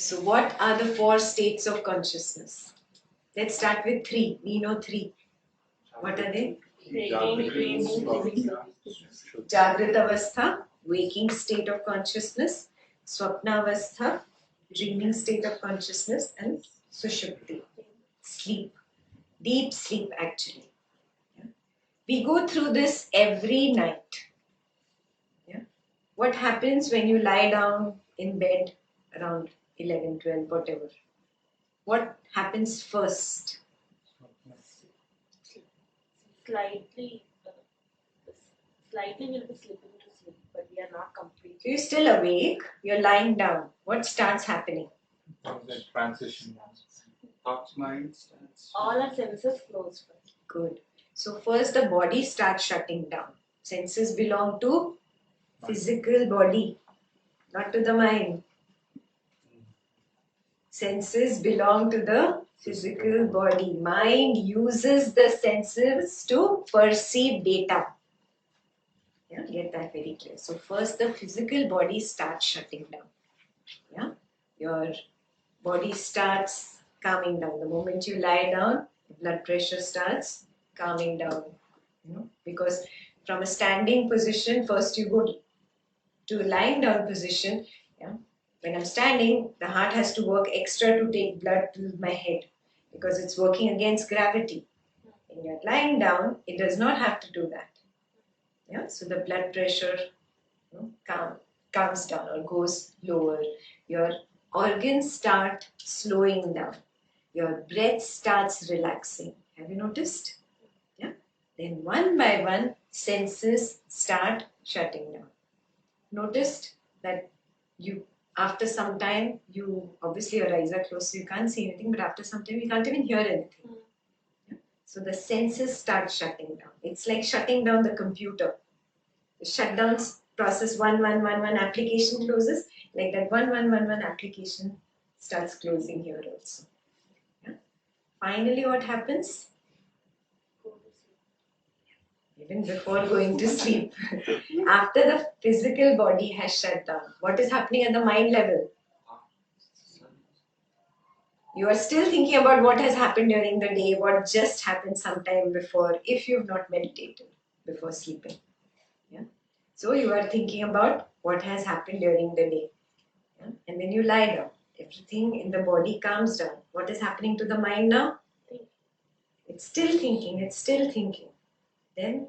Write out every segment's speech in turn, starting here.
So what are the 4 states of consciousness? Let's start with 3. We know 3. What are they? Jagrat avastha, waking state of consciousness, swapna avastha, dreaming state of consciousness, and sushupti, sleep, deep sleep actually. Yeah. We go through this every night. Yeah. What happens when you lie down in bed around 11, 12, whatever? What happens first? Slightly we'll be slipping to sleep, but we are not completely. So you're still awake, you're lying down. What starts happening? The transition. Thoughts, mind starts. All our senses close first. Good. So first the body starts shutting down. Senses belong to physical body, not to the mind. Senses belong to the physical body. Mind uses the senses to perceive data. Yeah, get that very clear. So first the physical body starts shutting down. Yeah, your body starts calming down. The moment you lie down, blood pressure starts calming down. You know, because from a standing position, first you go to lying down position. Yeah, when I'm standing, the heart has to work extra to take blood to my head because it's working against gravity. When you're lying down, it does not have to do that. Yeah, so the blood pressure calms down or goes lower. Your organs start slowing down. Your breath starts relaxing. Have you noticed? Yeah. Then one by one, senses start shutting down. Noticed that you, after some time, you obviously your eyes are closed, so you can't see anything. But after some time, you can't even hear anything. Yeah? So the senses start shutting down. It's like shutting down the computer. The shutdown process 1 1 1 1 application closes, like that 1 1 1 1 application starts closing here also. Yeah? Finally, what happens? Even before going to sleep, after the physical body has shut down, what is happening at the mind level? You are still thinking about what has happened during the day, what just happened sometime before, if you've not meditated before sleeping. Yeah? So you are thinking about what has happened during the day. Yeah? And then you lie down. Everything in the body calms down. What is happening to the mind now? It's still thinking, it's still thinking. Then,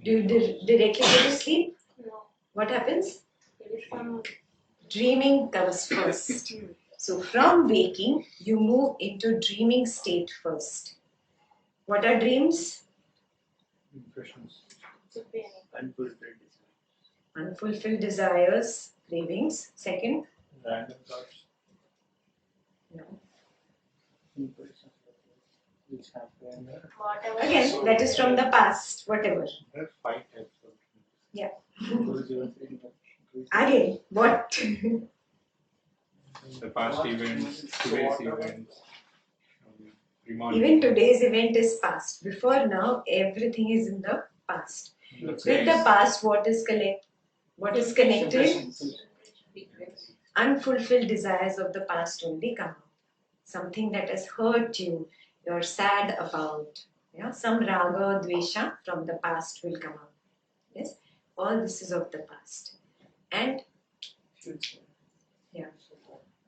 do you directly go to sleep? No. What happens? There is some Dreaming comes first. So from waking, you move into dreaming state first. What are dreams? Impressions. preparing. Unfulfilled desires, cravings. Second? Random thoughts. No. Impressions. Which happen. Whatever. Again, that is from the past, whatever. There are 5 types of dreams. Yeah. Inclusive. Again, what? The past events, today's events. Even today's event is past. Before now, everything is in the past. With the past, what is connected? Unfulfilled desires of the past only come out. Something that has hurt you, you're sad about. Yeah? Some raga, dvesha from the past will come out. Yes? All this is of the past. And yeah,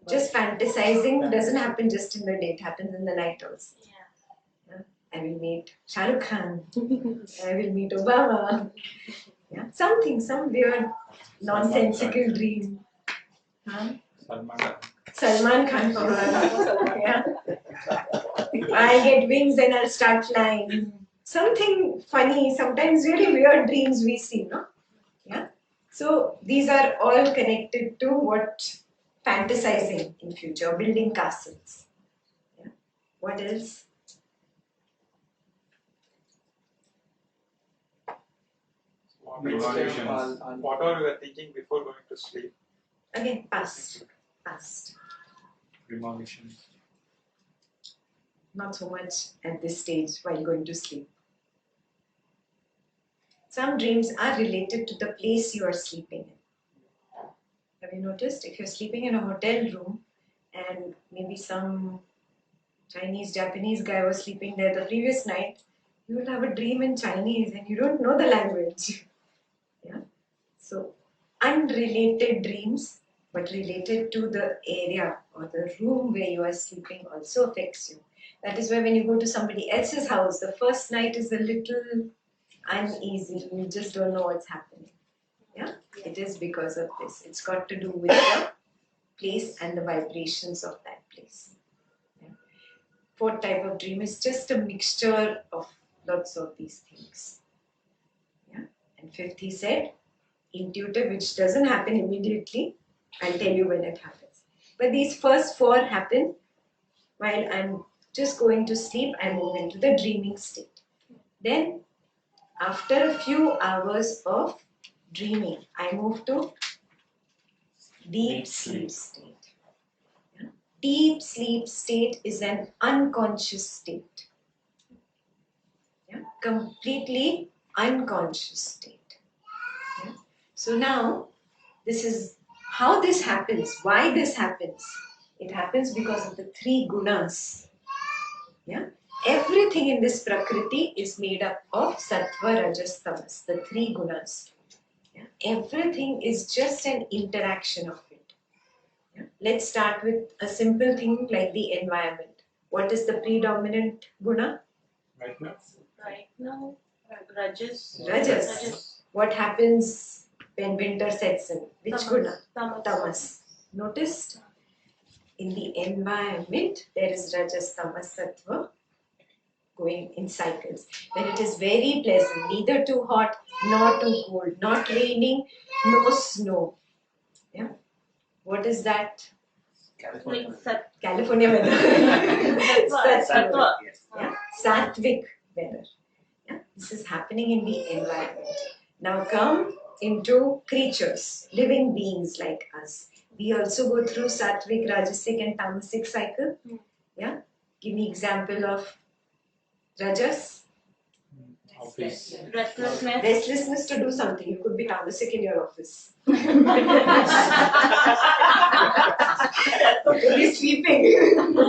just fantasizing doesn't happen just in the day, it happens in the night also. Yeah. I will meet Shah Rukh Khan. I will meet Obama. Yeah, some weird nonsensical dream. Huh? Salman Khan. Yeah. I'll get wings and I'll start flying. Something funny, sometimes really weird dreams we see, no? Yeah. So these are all connected to what? Fantasizing in future, building castles. Yeah. What else? Whatever we were thinking before going to sleep. Again, past. Premonition. Not so much at this stage while going to sleep. Some dreams are related to the place you are sleeping in. Have Have you noticed? If you're sleeping in a hotel room and maybe some Chinese, Japanese guy was sleeping there the previous night, you will have a dream in Chinese and you don't know the language. Yeah. So, unrelated dreams, but related to the area or the room where you are sleeping also affects you. That is why when you go to somebody else's house, the first night is a little uneasy. You just don't know what's happening. Yeah, it is because of this. It's got to do with the place and the vibrations of that place. Yeah. Fourth type of dream is just a mixture of lots of these things. Yeah. And fifth, he said, intuitive, which doesn't happen immediately. I'll tell you when it happens. But these first four happen while I'm just going to sleep. I move into the dreaming state. Then, after a few hours of dreaming, I move to deep sleep state. Yeah? Deep sleep state is an unconscious state. Yeah? Completely unconscious state. Yeah? So now, this is how this happens, why this happens. It happens because of the three gunas. Yeah? Everything in this Prakriti is made up of Sattva, Rajas, Tamas, the three gunas. Yeah? Everything is just an interaction of it. Yeah? Let's start with a simple thing like the environment. What is the predominant guna? Right now? Right now, Rajas. Rajas. What happens when winter sets in? Which guna? Tamas. Tamas. Noticed? In the environment, there is Rajas, Tamas, Sattva going in cycles. When it is very pleasant, neither too hot nor too cold, not raining, no snow. Yeah. What is that? Like Sat. California weather. Sattva. Yeah. Sattvic weather. Yeah. This is happening in the environment. Now come into creatures, living beings like us. We also go through Sattvic, Rajasic and Tamasic cycle. Yeah. Give me example of Rajas. Office. Restlessness. Restlessness to do something. You could be tamasic in your office. You could be sleeping. In the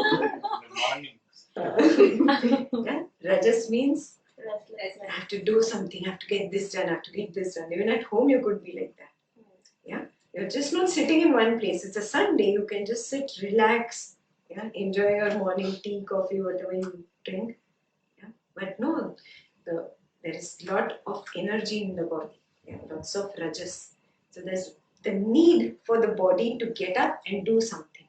morning. Yeah? Rajas means I Restlessness. have to do something, I have to get this done, I have to get this done. Even at home you could be like that. Yeah? You're just not sitting in one place. It's a Sunday, you can just sit, relax, yeah? Enjoy your morning tea, coffee, whatever you drink. Yeah? But no, there is a lot of energy in the body. Yeah? Lots of rajas. So there's the need for the body to get up and do something.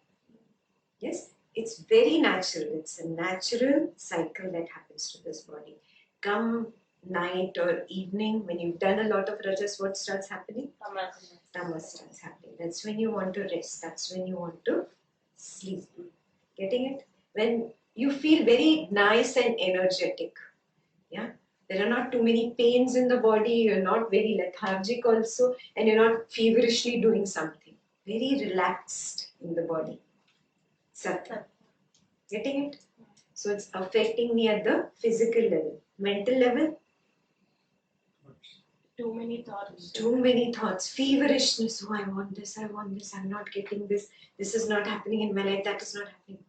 Yes? It's very natural. It's a natural cycle that happens to this body. Come night or evening, when you've done a lot of rajas, what starts happening? Tamas. Tamas starts happening. That's when you want to rest. That's when you want to sleep. Getting it? When you feel very nice and energetic. Yeah? There are not too many pains in the body. You're not very lethargic also. And you're not feverishly doing something. Very relaxed in the body. Sattva. Getting it? So it's affecting me at the physical level. Mental level, Too many thoughts. too many thoughts, feverishness. Oh, I want this, I'm not getting this. This is not happening in my life, that is not happening.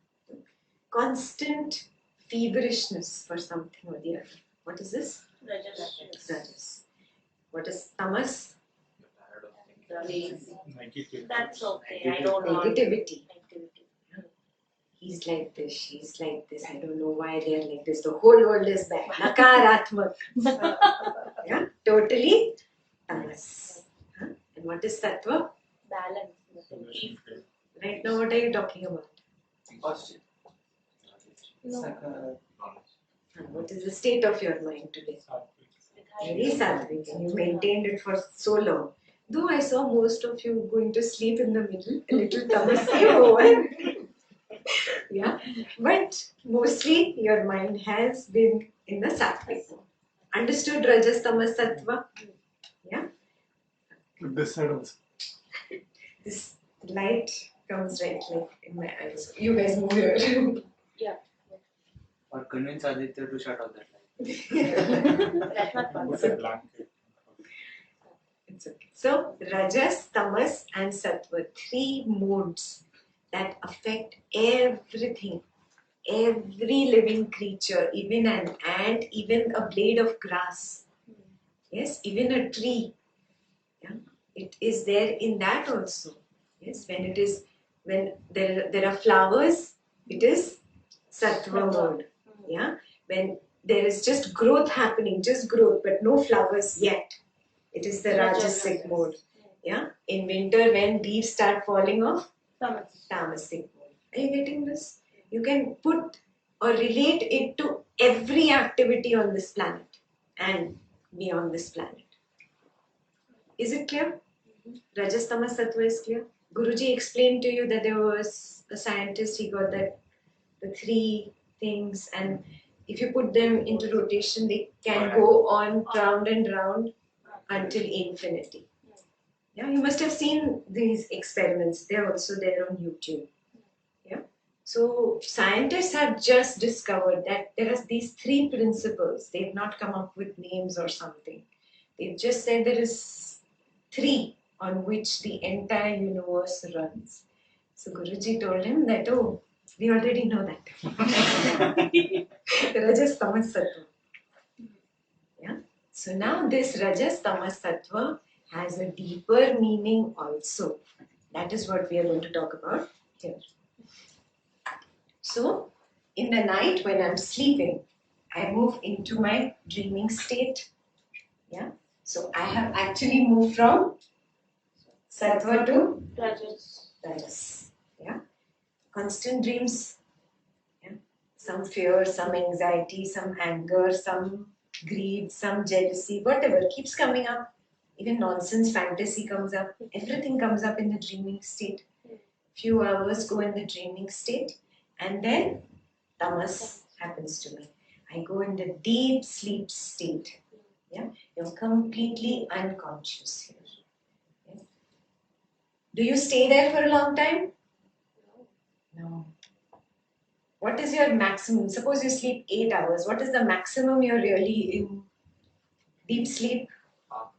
Constant feverishness for something or the other. What is this? Rajas. Rajas. What is tamas? Lazy. Negative. That's okay. I don't want Negativity. negativity. He's like this, she's like this. I don't know why they're like this. The whole world is bad. Nakaratmak. Yeah, totally tamas. Huh? And what is sattva? Balance. Right now, what are you talking about? No. What is the state of your mind today? Very sattvic. And you maintained it for so long. Though I saw most of you going to sleep in the middle, a little tamasi over. Yeah, but mostly your mind has been in the sattvic. Understood Rajas, Tamas, Sattva? Yeah? This side also. This light comes right like in my eyes. You guys move here. Or convince Aditya to shut off that light. That's not fun. Put a blanket. It's okay. So, Rajas, Tamas, and Sattva, three modes that affect everything, every living creature, even an ant, even a blade of grass, yes, even a tree. Yeah? It is there in that also. Yes, when there are flowers, it is Sattva mode. Yeah, when there is just growth happening, just growth, but no flowers yet, it is the Rajasic mode. Yeah, in winter when leaves start falling off, Tamasic mode. Are you getting this? You can put or relate it to every activity on this planet and beyond this planet. Is it clear? Rajas, Tamas, Sattva is clear? Guruji explained to you that there was a scientist, he got that the three things, and if you put them into rotation, they can go on round and round until infinity. Yeah, you must have seen these experiments. They're also there on YouTube. Yeah. So scientists have just discovered that there are these three principles. They've not come up with names or something. They've just said there is three on which the entire universe runs. So Guruji told him that, oh, we already know that. Rajas, Tamas, Sattva. Yeah. So now this Rajas, Tamas, Sattva has a deeper meaning also. That is what we are going to talk about here. So, in the night when I'm sleeping, I move into my dreaming state. Yeah. So I have actually moved from Sattva to Rajas. Yeah. Constant dreams. Yeah. Some fear, some anxiety, some anger, some greed, some jealousy, whatever keeps coming up. Even nonsense fantasy comes up. Everything comes up in the dreaming state. Few hours go in the dreaming state, and then tamas happens to me. I go in the deep sleep state. Yeah, you're completely unconscious here. Yeah. Do you stay there for a long time? No. What is your maximum? Suppose you sleep 8 hours. What is the maximum you're really in deep sleep?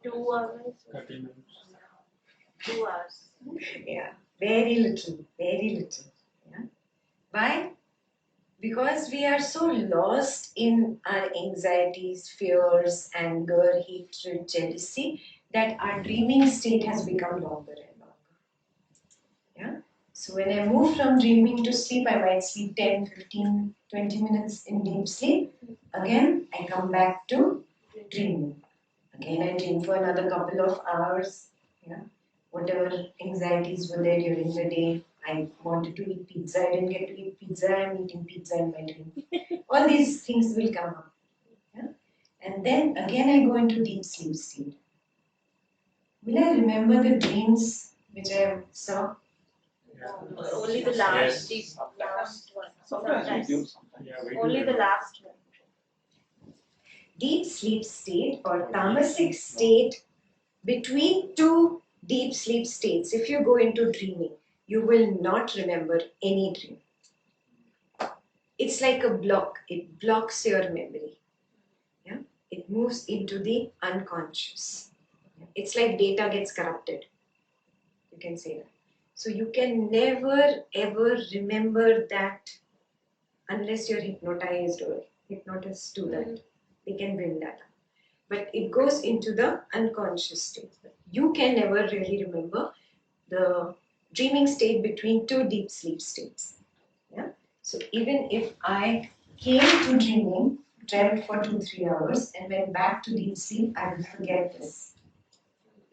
2 hours. 30 minutes. 2 hours. Yeah, very little, very little. Yeah. Why? Because we are so lost in our anxieties, fears, anger, hatred, jealousy that our dreaming state has become longer and longer. Yeah. So when I move from dreaming to sleep, I might sleep 10, 15, 20 minutes in deep sleep. Again, I come back to dreaming. Again, I dream for another couple of hours. Yeah. Whatever anxieties were there during the day, I wanted to eat pizza, I didn't get to eat pizza, I'm eating pizza in my dream. All these things will come up. Yeah? And then again I go into deep sleep state. Will I remember the dreams which I saw? Only the last, last one. Sometimes we do. Yeah, we do Only the remember. last one. Deep sleep state or tamasic state, between two deep sleep states, if you go into dreaming, you will not remember any dream. It's like a block. It blocks your memory. Yeah? It moves into the unconscious. It's like data gets corrupted. You can say that. So you can never ever remember that unless you're hypnotized or hypnotists do that. They can bring that up. But it goes into the unconscious state. You can never really remember the dreaming state between two deep sleep states. Yeah? So even if I came to dreaming, dreamt for 2-3 hours and went back to deep sleep, I will forget this.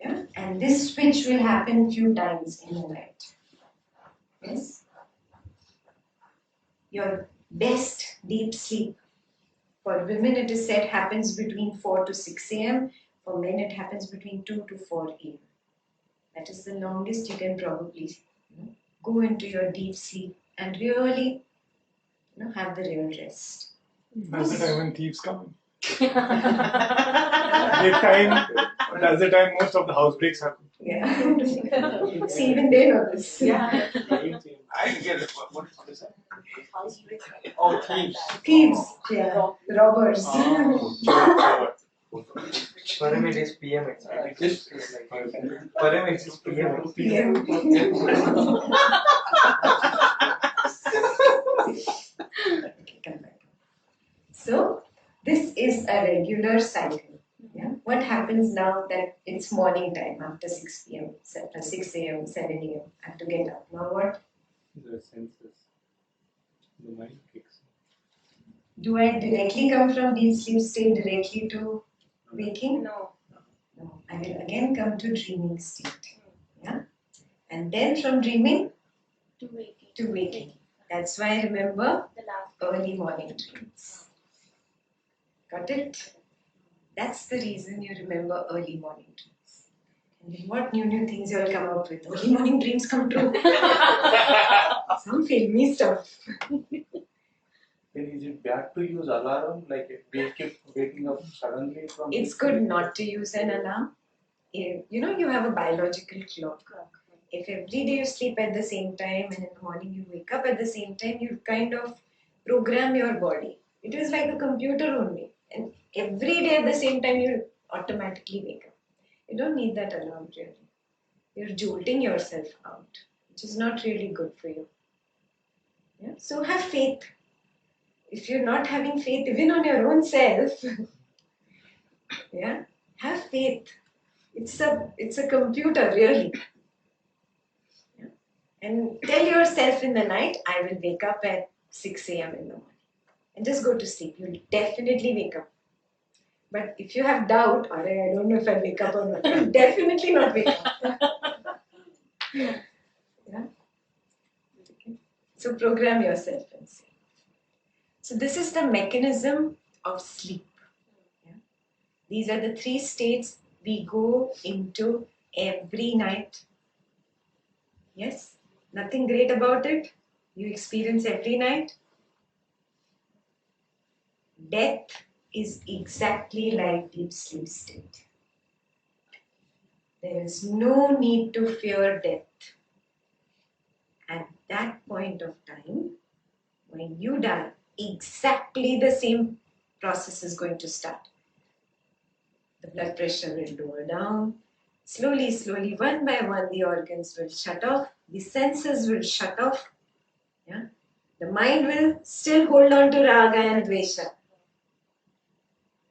Yeah? And this switch will happen few times in the night. Yes? Your best deep sleep, for women it is said happens between 4 to 6 a.m. For men it happens between 2 to 4 a.m. That is the longest you can probably go into your deep sleep and really have the real rest. That's the time when thieves come in. That's the time most of the house breaks happen. Yeah. See, even they know this. Yeah. I didn't get it. What is that? Oh, thieves. Thieves, yeah. Robbers. Oh, For him it is PM actually. Just For him it is PM. Okay, come back. So this is a regular cycle. Yeah. What happens now that it's morning time after 6 p.m., 6 a.m., 7 a.m. I have to get up. Now what? The senses. The mind kicks Do I directly come from deep sleep state directly to waking? No. No. I will again come to dreaming state. Yeah. And then from dreaming To waking. to waking. That's why I remember The last. early morning dreams. Got it? That's the reason you remember early morning dreams. And then what new things you'll come up with? Early morning dreams come true. Some filmy stuff. then is it bad to use alarm like waking up suddenly from? It's good not to use an alarm. You have a biological clock. If every day you sleep at the same time and in the morning you wake up at the same time, you kind of program your body. It is like a computer only. And every day at the same time you automatically wake up. You don't need that alarm really. You're jolting yourself out, which is not really good for you. Yeah? So have faith. If you're not having faith even on your own self, yeah, have faith. It's a computer really. Yeah? And tell yourself in the night, I will wake up at 6 a.m. in the morning. And just go to sleep. You'll definitely wake up. But if you have doubt, I don't know if I'll wake up or not, you'll definitely not wake up. Yeah? Okay. So program yourself and sleep. So this is the mechanism of sleep. Yeah? These are the 3 states we go into every night. Yes? Nothing great about it? You experience every night? Death is exactly like deep sleep state. There is no need to fear death. At that point of time, when you die, exactly the same process is going to start. The blood pressure will lower down. Slowly, slowly, one by one, the organs will shut off. The senses will shut off. Yeah? The mind will still hold on to raga and dvesha.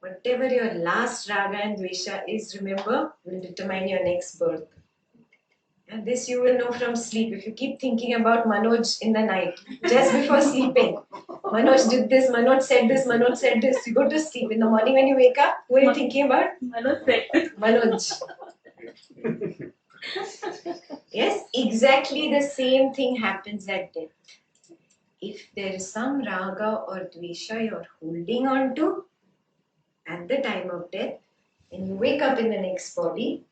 Whatever your last raga and dvesha is, remember, will determine your next birth. And this you will know from sleep. If you keep thinking about Manoj in the night, just before sleeping, Manoj did this, Manoj said this, Manoj said this, you go to sleep. In the morning when you wake up, who are you thinking about? Manoj said. Manoj. Yes, exactly the same thing happens at death. If there is some raga or dvesha you're holding on to at the time of death, when you wake up in the next body,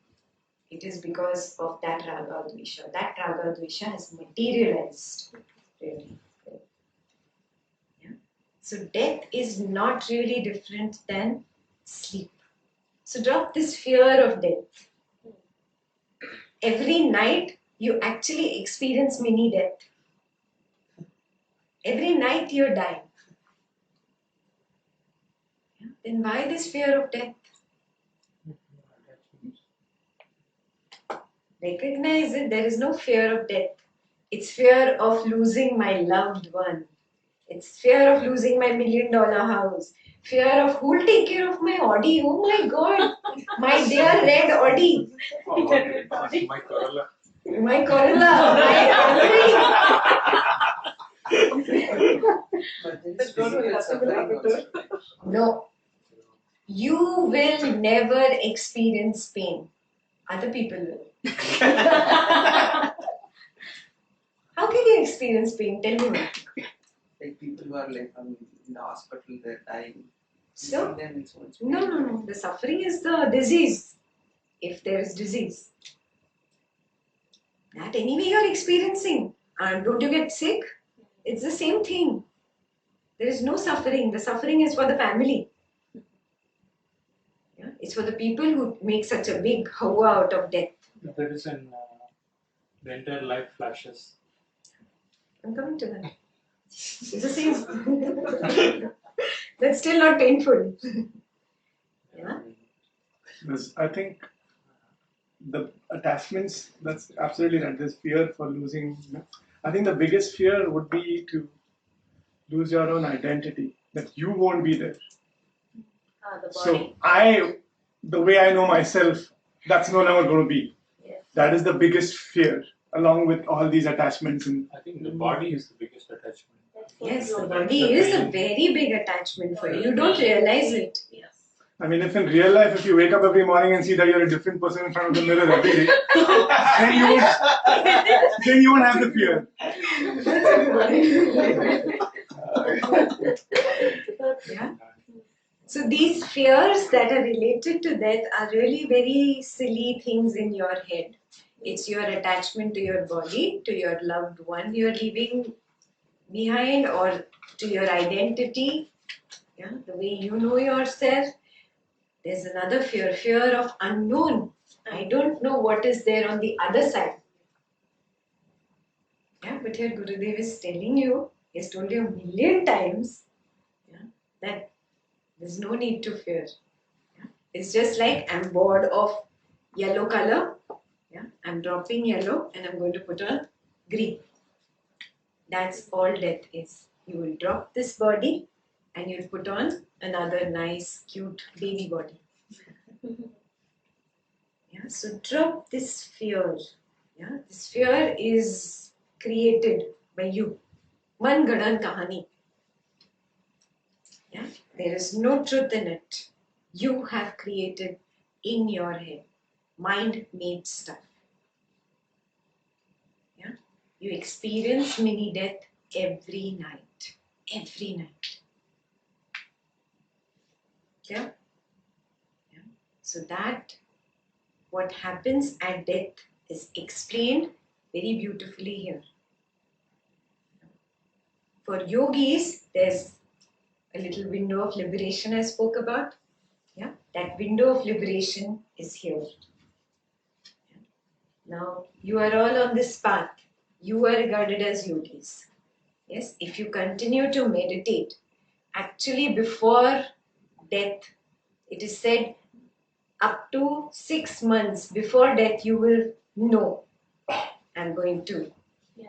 it is because of that raga or dvesha. That raga or dvesha has materialized. Really. Yeah. So death is not really different than sleep. So drop this fear of death. Every night you actually experience mini death. Every night you're dying. Yeah. Then why this fear of death? Recognize it, there is no fear of death. It's fear of losing my loved one. It's fear of losing my $1 million house. Fear of who will take care of my Audi. Oh my God, my dear red Audi. My Corolla. My Corolla, my But physical suffering also. No, you will never experience pain. Other people will. How can you experience pain? Tell me what. Like people who are like in the hospital, they're dying. So, Then it's so much no. The suffering is the disease. If there is disease. That anyway you're experiencing. And don't you get sick? It's the same thing. There is no suffering. The suffering is for the family. Yeah? It's for the people who make such a big hawa out of death. That is in the entire life flashes. I'm coming to that. It's the same. That's still not painful. Yeah? I think the attachments, that's absolutely right. There's fear for losing. I think the biggest fear would be to lose your own identity, that you won't be there. The So body. the way I know myself, that's no longer going to be. Yes. That is the biggest fear, along with all these attachments. And I think the body is the biggest attachment. Yes, the body is a very big attachment for you. You don't realize it. Yes. I mean, if in real life, if you wake up every morning and see that you're a different person in front of the mirror every day, then you won't have the fear. Yeah. So these fears that are related to death are really very silly things in your head. It's your attachment to your body, to your loved one you're leaving behind, or to your identity, yeah, the way you know yourself. There's another fear of unknown. I don't know what is there on the other side. Yeah, but here Gurudev is telling you, he has told you a million times, yeah, that there's no need to fear. Yeah. It's just like I'm bored of yellow color. Yeah, I'm dropping yellow and I'm going to put on green. That's all death is. You will drop this body and you'll put on another nice, cute baby body. Yeah, so drop this fear. Yeah, this fear is created by you. Man gadan kahani. Yeah, there is no truth in it. You have created in your head mind-made stuff. Yeah, you experience mini death every night. Every night. Yeah? Yeah. So that what happens at death is explained very beautifully here. For yogis, there's a little window of liberation I spoke about. Yeah, that window of liberation is here. Now, you are all on this path. You are regarded as yogis. Yes, if you continue to meditate, actually before death, it is said up to 6 months before death, you will know I'm going to. Yeah.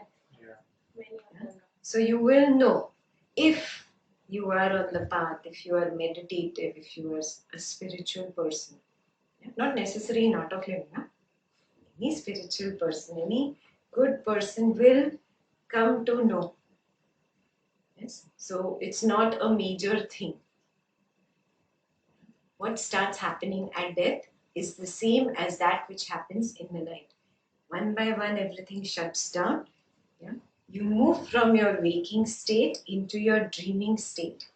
Many of them. So you will know if you are on the path, if you are meditative, if you are a spiritual person. Not necessarily not of living. Any spiritual person, any good person will come to know. Yes. So it's not a major thing. What starts happening at death is the same as that which happens in the night. One by one, everything shuts down. Yeah? You move from your waking state into your dreaming state.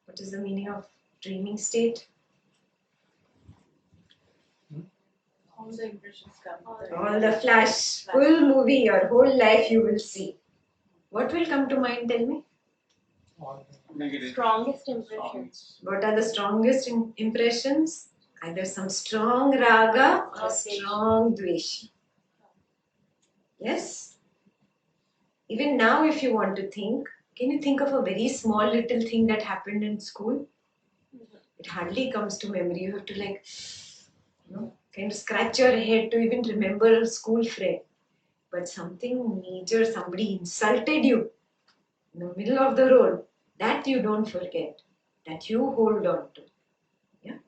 What is the meaning of dreaming state? All the impressions come. All the flash, full movie, your whole life you will see. What will come to mind, tell me? Negative. Strongest impressions. What are the strongest impressions? Either some strong raga or strong dvesha. Yes? Even now, if you want to think, can you think of a very small little thing that happened in school? It hardly comes to memory. You have to kind of scratch your head to even remember a school friend. But something major, somebody insulted you in the middle of the road, that you don't forget, that you hold on to. Yeah?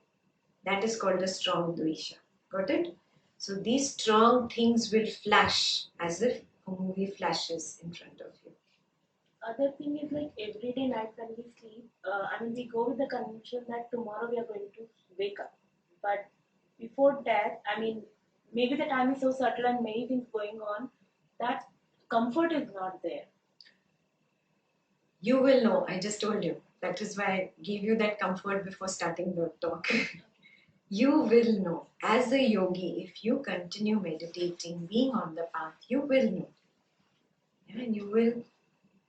That is called a strong dvesha. Got it? So these strong things will flash as if a movie flashes in front of you. Other thing is like everyday night when we sleep, we go with the conviction that tomorrow we are going to wake up. But before that, maybe the time is so subtle and many things going on that comfort is not there. You will know, I just told you. That is why I gave you that comfort before starting the talk. You will know. As a yogi, if you continue meditating, being on the path, you will know. Yeah, and you will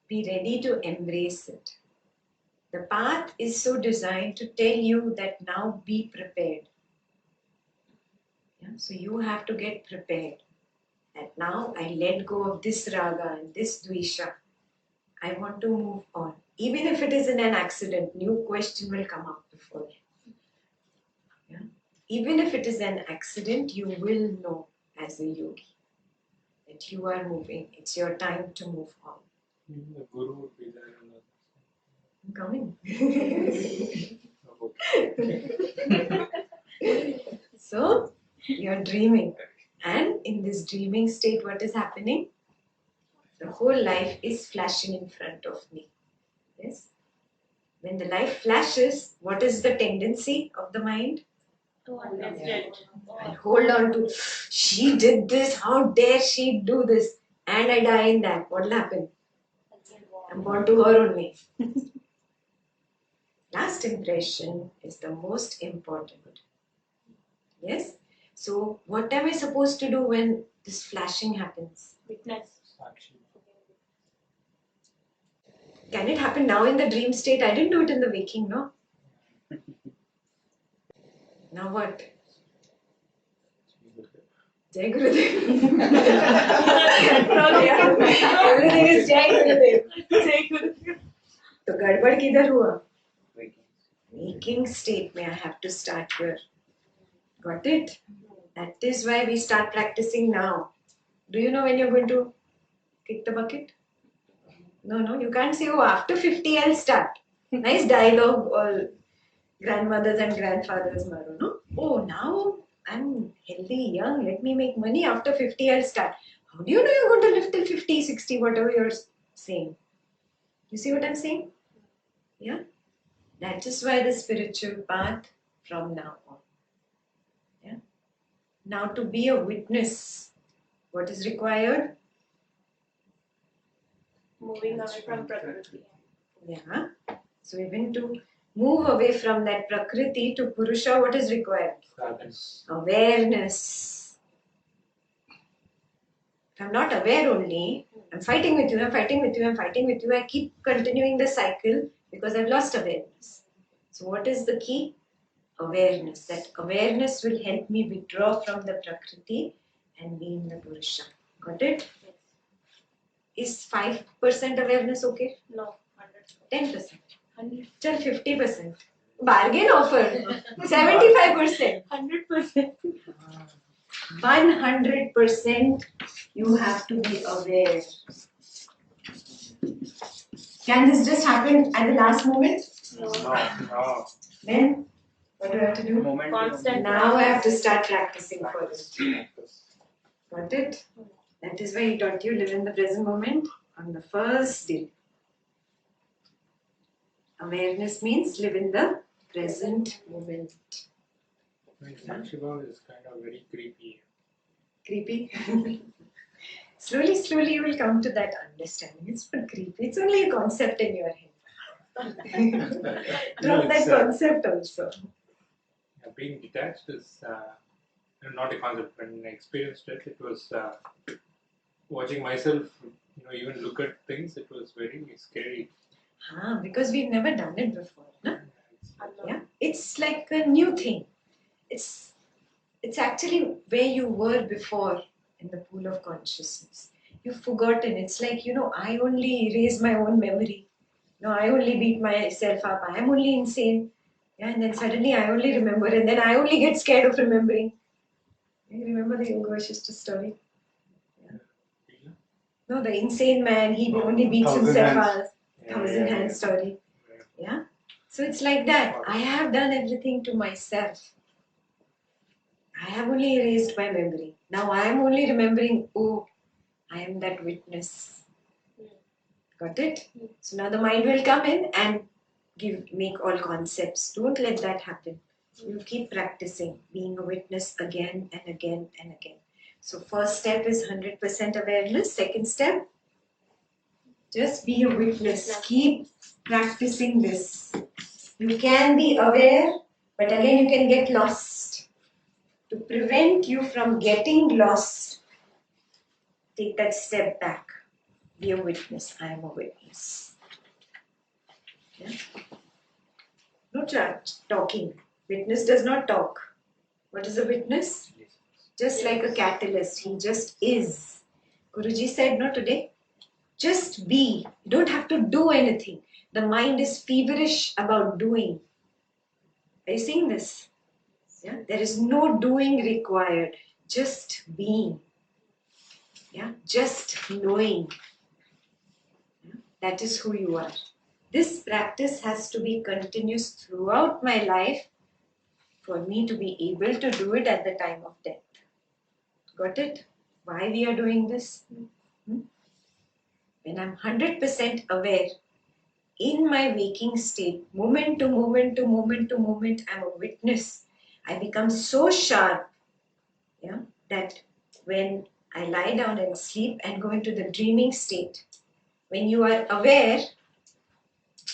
be ready to embrace it. The path is so designed to tell you that now be prepared. Yeah, so you have to get prepared. That now I let go of this raga and this dvesha. I want to move on. Even if it is in an accident, new question will come up before. Yeah? even if it is an accident, you will know as a yogi that you are moving. It's your time to move on. Even the guru would be there on I'm coming. So, you're dreaming. And in this dreaming state, what is happening? The whole life is flashing in front of me. Yes? When the life flashes, what is the tendency of the mind? To understand. I hold on to, she did this, how dare she do this? And I die in that. What will happen? I'm born to her only. Last impression is the most important. Yes? So, what am I supposed to do when this flashing happens? Witness. Sakshi. Can it happen now in the dream state? I didn't do it in the waking, no? Now what? Jai Gurudev. Everything is Jai Gurudev. तो गड़बड़ किधर हुआ? Waking state में I have to start here. Got it? That is why we start practicing now. Do you know when you're going to kick the bucket? No, you can't say, oh, after 50 I'll start. Nice dialogue, all grandmothers and grandfathers, Maru, no? Oh, now I'm healthy, young, let me make money. After 50 I'll start. How do you know you're going to live till 50, 60, whatever you're saying? You see what I'm saying? Yeah? That is why the spiritual path from now on. Yeah? Now to be a witness, what is required? Moving away from Prakriti. Yeah. So even to move away from that Prakriti to Purusha, what is required? Awareness. If I'm not aware only, I'm fighting with you, I keep continuing the cycle because I've lost awareness. So what is the key? Awareness. That awareness will help me withdraw from the Prakriti and be in the Purusha. Got it? Is 5% awareness okay? No, 10%. 100%. Chal 50%. Bargain offer. 75%. 100%. 100% you have to be aware. Can this just happen at the last moment? No. Then what do I have to do? Constant. Now I have to start practicing for it. Got it? That is why he taught you live in the present moment on the first day. Awareness means live in the present moment. Sakshi Bhava is kind of very creepy. Creepy? Slowly you will come to that understanding. It's not creepy. It's only a concept in your head. Drop that concept also. Being detached is not a concept. When I experienced it, it was watching myself, even look at things. It was very scary. Because we've never done it before. No? Yeah, it's like a new thing. It's actually where you were before in the pool of consciousness. You've forgotten. It's like, I only erase my own memory. I only beat myself up. I am only insane. Yeah, and then suddenly I only remember, and then I only get scared of remembering. You remember the Yoga Vasishtha story? Yeah. No, the insane man, he only beats himself up. 1,000 hand story. Yeah. So it's like that. I have done everything to myself. I have only erased my memory. Now I am only remembering, oh, I am that witness. Got it? So now the mind will come in and make all concepts. Don't let that happen. You keep practicing being a witness again and again and again. So first step is 100% awareness. Second step, just be a witness. Keep practicing this. You can be aware, but again you can get lost. To prevent you from getting lost, take that step back. Be a witness. I am a witness. Yeah? No talking. Witness does not talk. What is a witness? Just like a catalyst. He just is. Guruji said, no, today, just be. You don't have to do anything. The mind is feverish about doing. Are you seeing this? Yeah? There is no doing required, just being. Yeah? Just knowing. Yeah? That is who you are. This practice has to be continuous throughout my life for me to be able to do it at the time of death. Got it? Why we are doing this? When I'm 100% aware, in my waking state, moment to moment to moment to moment, I'm a witness. I become so sharp, yeah, that when I lie down and sleep and go into the dreaming state, when you are aware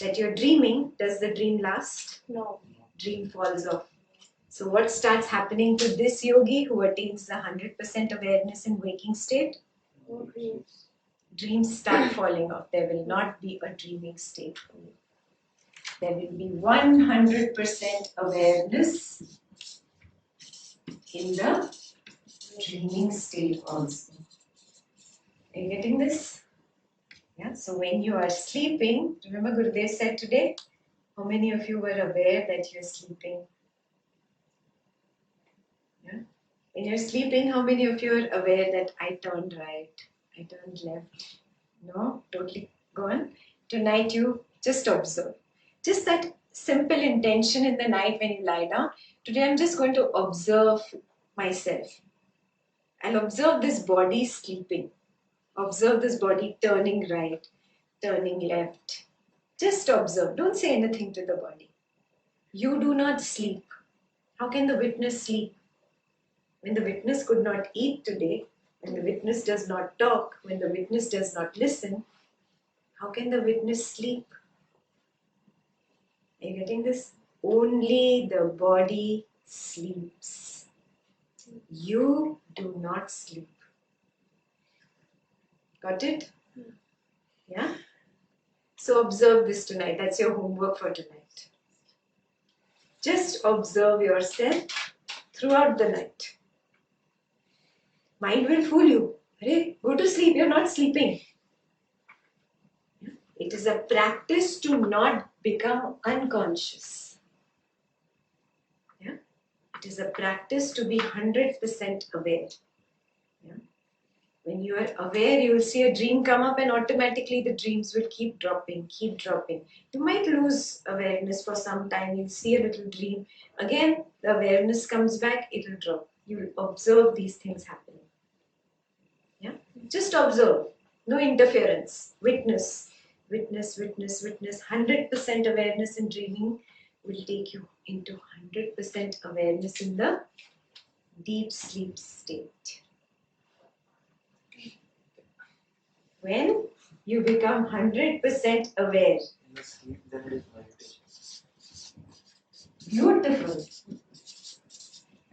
that you're dreaming, does the dream last? No. Dream falls off. So what starts happening to this yogi who attains the 100% awareness in waking state? No dreams. Dreams start falling off. There will not be a dreaming state. There will be 100% awareness in the dreaming state also. Are you getting this? Yeah. So when you are sleeping, remember Gurudev said today, how many of you were aware that you're sleeping? Yeah. When you're sleeping, how many of you are aware that I turned right, I turned left? No, totally gone. Tonight you just observe. Just that simple intention in the night when you lie down. Today I'm just going to observe myself. I'll observe this body sleeping. Observe this body turning right, turning left. Just observe. Don't say anything to the body. You do not sleep. How can the witness sleep? When the witness could not eat today, when the witness does not talk, when the witness does not listen, how can the witness sleep? Are you getting this? Only the body sleeps. You do not sleep. Got it? Yeah? So observe this tonight. That's your homework for tonight. Just observe yourself throughout the night. Mind will fool you. Hey, go to sleep. You're not sleeping. It is a practice to not become unconscious. Yeah? It is a practice to be 100% aware. Yeah? When you are aware, you will see a dream come up and automatically the dreams will keep dropping, keep dropping. You might lose awareness for some time. You'll see a little dream. Again, the awareness comes back, it will drop. You will observe these things happening. Yeah? Just observe. No interference. Witness. Witness, witness, witness. 100% awareness in dreaming will take you into 100% awareness in the deep sleep state. When you become 100% aware. In the sleep, then it is meditation. Beautiful.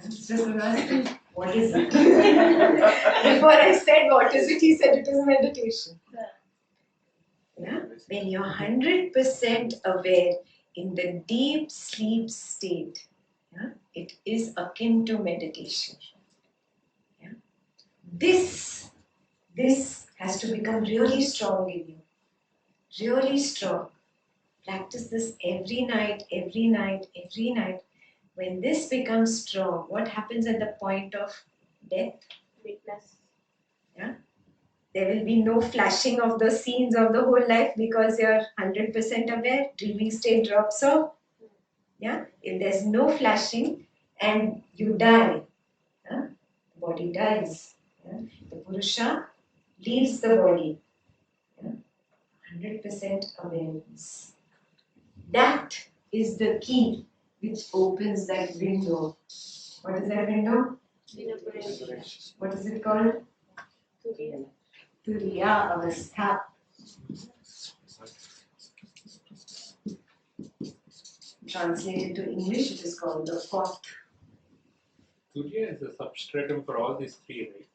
So Guru asked, what is it? Before I said what is it, he said it is meditation. Yeah? When you're 100% aware in the deep sleep state, yeah, it is akin to meditation. Yeah? This has to become really strong in you. Really strong. Practice this every night, every night, every night. When this becomes strong, what happens at the point of death? Witness. Yeah? There will be no flashing of the scenes of the whole life because you're 100% aware. Dreaming state drops off. Yeah? If there's no flashing and you die, the body dies. Yeah? The Purusha leaves the body. Yeah? 100% awareness. That is the key which opens that window. What is that window? Inner brain. What is it called? Turiya. Turiya Avastha. Translated to English, it is called the fourth. Turiya is a substratum for all these three, right?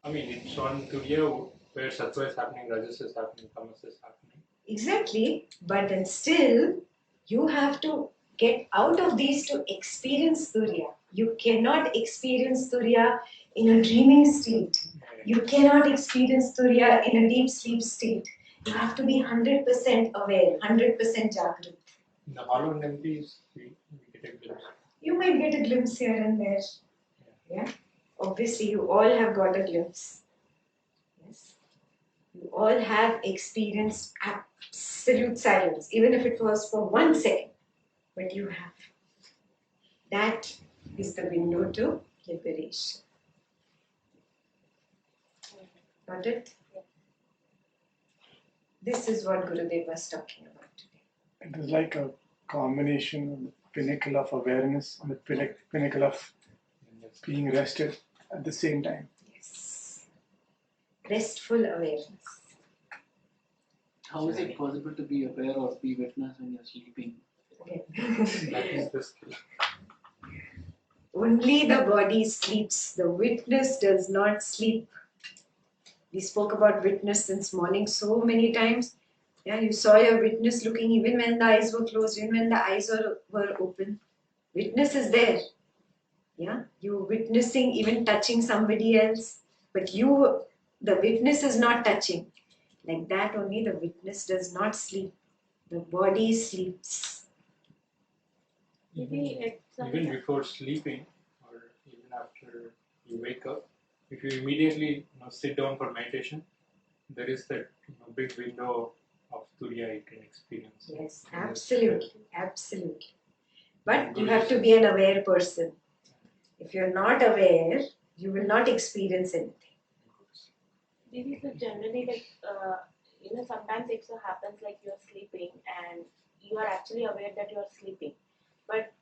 I mean, it's on Turiya where Sattva is happening, Rajas is happening, Tamas is happening. Exactly, but then still, you have to get out of these to experience Turiya. You cannot experience Turiya in a dreaming state. You cannot experience Turiya in a deep sleep state. You have to be 100% aware, 100% Jagrat. In the hollow and empty, we get a glimpse. You might get a glimpse here and there. Yeah. Obviously, you all have got a glimpse. Yes. You all have experienced absolute silence, even if it was for 1 second. But you have. That is the window to liberation. Got it? This is what Gurudev was talking about today. It is like a combination of the pinnacle of awareness and the pinnacle of being rested at the same time. Yes. Restful awareness. How is it possible to be aware or be witness when you're sleeping? Okay. That is the skill. Only the body sleeps. The witness does not sleep. We spoke about witness since morning so many times. Yeah, you saw your witness looking even when the eyes were closed, even when the eyes were open. Witness is there. Yeah, you witnessing, even touching somebody else. But the witness is not touching. Like that only, the witness does not sleep. The body sleeps. Maybe it's Even before sleeping, or even after you wake up, if you immediately sit down for meditation, there is that big window of Turiya you can experience. Yes, absolutely, absolutely. But you have to be an aware person. If you're not aware, you will not experience anything. This is generally like, sometimes it so happens like you're sleeping and you are actually aware that you are sleeping. But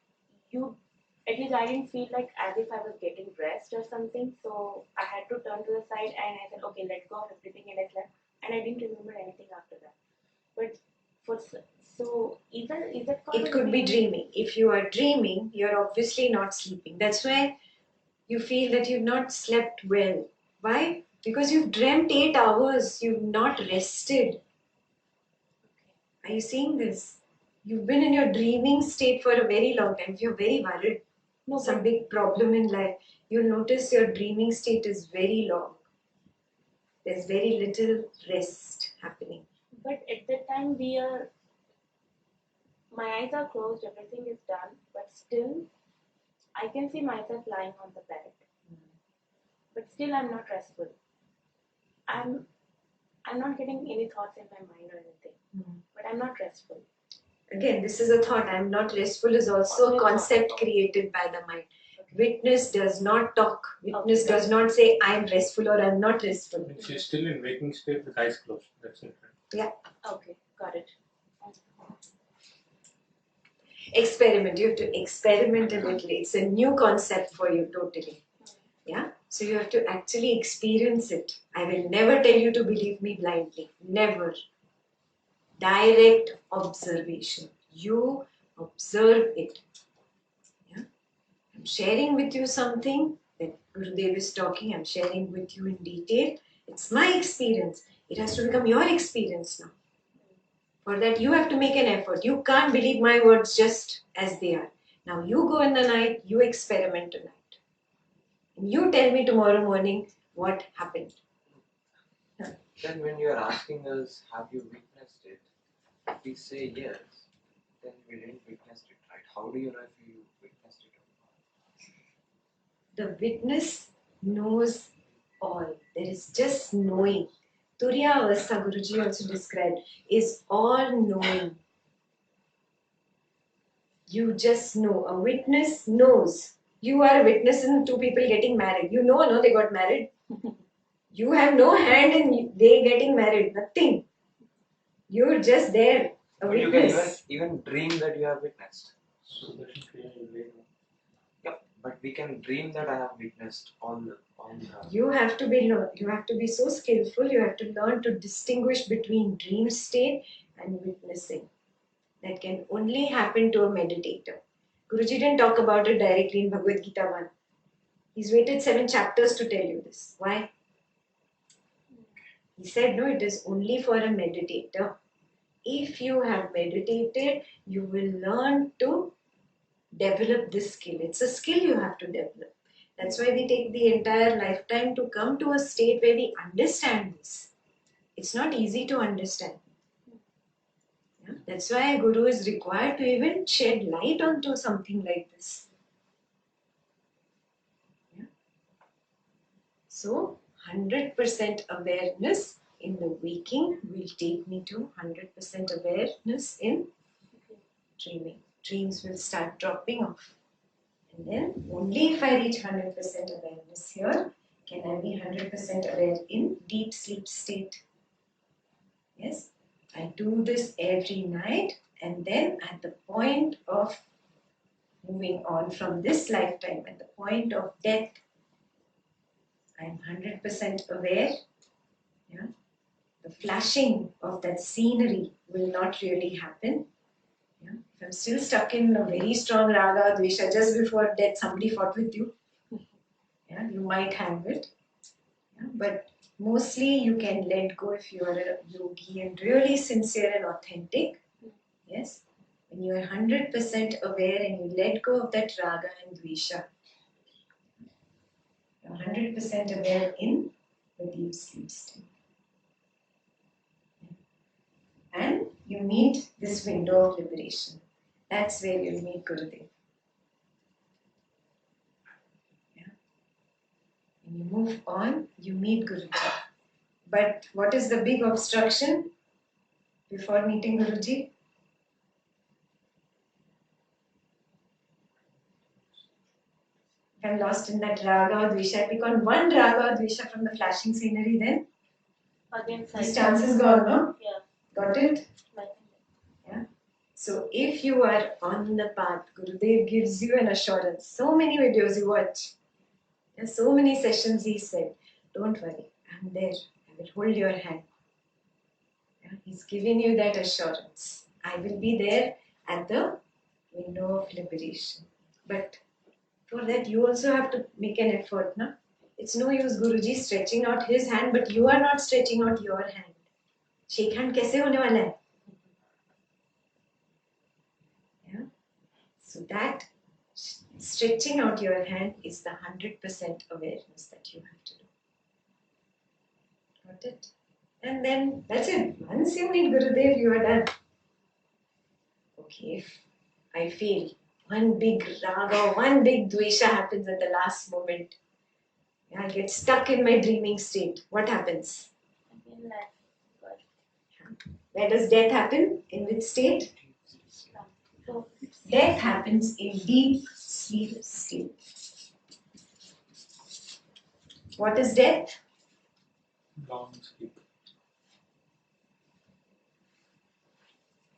at least I didn't feel like as if I was getting rest or something. So I had to turn to the side and I said, okay, let go of everything, and I slept. And I didn't remember anything after that. But is that called It could be dreaming. If you are dreaming, you're obviously not sleeping. That's why you feel that you've not slept well. Why? Because you've dreamt 8 hours, you've not rested. Are you seeing this? You've been in your dreaming state for a very long time. If you're very worried, some big problem in life, you'll notice your dreaming state is very long. There's very little rest happening. But at that time my eyes are closed, everything is done, but still I can see myself lying on the bed. But still I'm not restful. I'm not getting any thoughts in my mind or anything. But I'm not restful. Again, this is a thought. I'm not restful is also a concept created by the mind. Witness does not talk. Witness does not say I'm restful or I'm not restful. She's still in waking state with eyes closed. That's it. Yeah. Okay, got it. Experiment. You have to experiment a little. It's a new concept for you totally. Yeah. So you have to actually experience it. I will never tell you to believe me blindly. Never. Direct observation. You observe it. Yeah. I'm sharing with you something that Gurudev is talking. I'm sharing with you in detail. It's my experience. It has to become your experience now. For that, you have to make an effort. You can't believe my words just as they are. Now, you go in the night, you experiment tonight. And you tell me tomorrow morning what happened. Then, when you are asking us, have you witnessed it? If we say yes, then we didn't witness it, right? How do you know if you witnessed it or not? The witness knows all. There is just knowing. Turiya Avastha, Guruji also described, is all knowing. You just know. A witness knows. You are a witness in two people getting married. You know, no, they got married. You have no hand in they getting married. Nothing. You're just there. A But you witness. can even dream that you have witnessed. So that is really Yeah, but we can dream that I have witnessed on the. You have to be so skillful. You have to learn to distinguish between dream state and witnessing. That can only happen to a meditator. Guruji didn't talk about it directly in Bhagwad Gita 1. He's waited 7 chapters to tell you this. Why? He said, no, it is only for a meditator. If you have meditated, you will learn to develop this skill. It's a skill you have to develop. That's why we take the entire lifetime to come to a state where we understand this. It's not easy to understand. Yeah? That's why a guru is required to even shed light onto something like this. So 100% awareness in the waking will take me to 100% awareness in dreaming. Dreams will start dropping off. And then only if I reach 100% awareness here can I be 100% aware in deep sleep state. Yes, I do this every night, and then at the point of moving on from this lifetime, at the point of death, I'm 100% aware. Yeah, the flashing of that scenery will not really happen. Yeah, if I'm still stuck in a very strong raga, dvesha, just before death, somebody fought with you. Yeah, you might have it. Yeah, but mostly you can let go if you are a yogi and really sincere and authentic. Yes, when you are 100% aware and you let go of that raga and dvesha, you're 100% aware in the deep sleep state. And you meet this window of liberation. That's where you'll meet Gurudev. Yeah. When you move on, you meet Guruji. But what is the big obstruction before meeting Guruji? If I'm lost in that raga or dvesha, I pick on one raga or dvesha from the flashing scenery, then Again, this chance is gone, no? Yeah. Got it? Yeah. So if you are on the path, Gurudev gives you an assurance. So many videos you watch. There's so many sessions he said, don't worry, I'm there. I will hold your hand. Yeah, he's giving you that assurance. I will be there at the window of liberation. But for that, you also have to make an effort. Na? It's no use Guruji stretching out his hand, but you are not stretching out your hand. Shake hand kaise hone wala hai? Yeah? So that stretching out your hand is the 100% awareness that you have to do. Got it? And then that's it. Once you meet Gurudev, you are done. Okay, if I feel one big raga, one big dvesha happens at the last moment. Yeah, I get stuck in my dreaming state. What happens? Again, that. Where does death happen? In which state? So, Death happens in deep sleep state. What is death? Long sleep.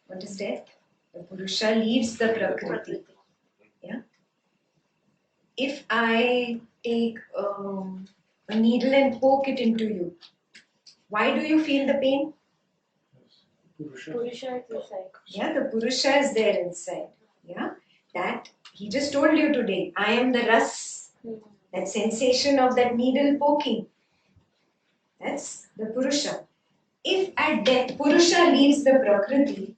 What is death? The Purusha leaves the Prakriti. Yeah. If I take a needle and poke it into you, why do you feel the pain? Purusha. Purusha is inside. Yeah, the Purusha is there inside. Yeah, that he just told you today. I am the ras. That sensation of that needle poking. That's the Purusha. If at death Purusha leaves the Prakriti,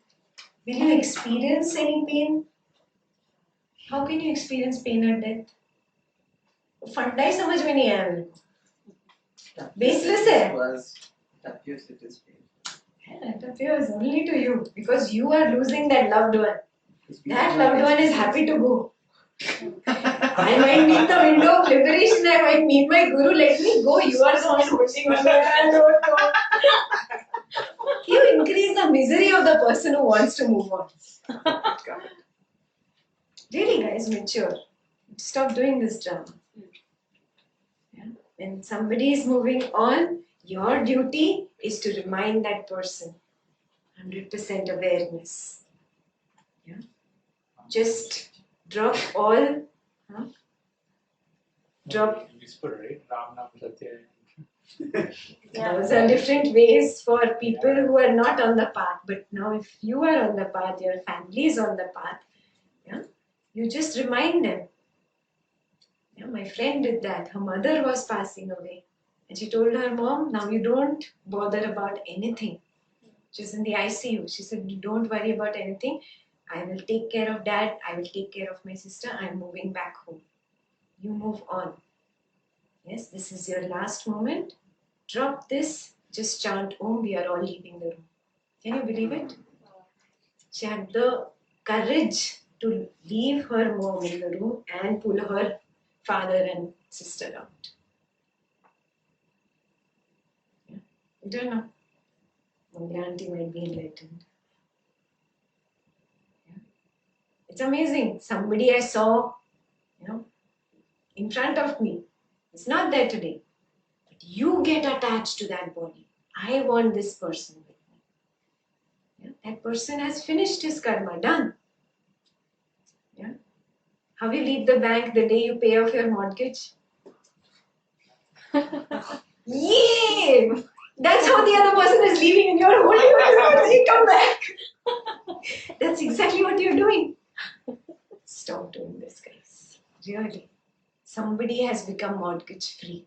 will you experience any pain? How can you experience pain at death? फंडा ही समझ में नहीं आया मेरे को. Baseless है. It appears it is pain. It appears only to you because you are losing that loved one. That loved one is happy to go. I might meet the window of liberation. I might meet my guru. Let me go. You are the one holding on. You increase the misery of the person who wants to move on. Really, guys, mature. Stop doing this drama. Yeah. When somebody is moving on, your duty is to remind that person. 100% awareness. Yeah. Just drop all. Huh? Drop. Whisper, right? Ram Nam Satya. Those are different ways for people who are not on the path. But now, if you are on the path, your family is on the path, yeah, you just remind them. Yeah, my friend did that. Her mother was passing away. And she told her mom, now you don't bother about anything. She's in the ICU. She said, don't worry about anything. I will take care of dad. I will take care of my sister. I'm moving back home. You move on. Yes, this is your last moment. Drop this. Just chant Om. We are all leaving the room. Can you believe it? She had the courage to leave her mom in the room and pull her father and sister out. I don't know. Maybe auntie might be enlightened. Yeah. It's amazing. Somebody I saw, in front of me. It's not there today. But you get attached to that body. I want this person with me. Yeah? That person has finished his karma, done. Yeah? How you leave the bank the day you pay off your mortgage? Yay! That's how the other person is leaving and you're holding on. They come back. That's exactly what you're doing. Stop doing this, guys. Really. Somebody has become mortgage free.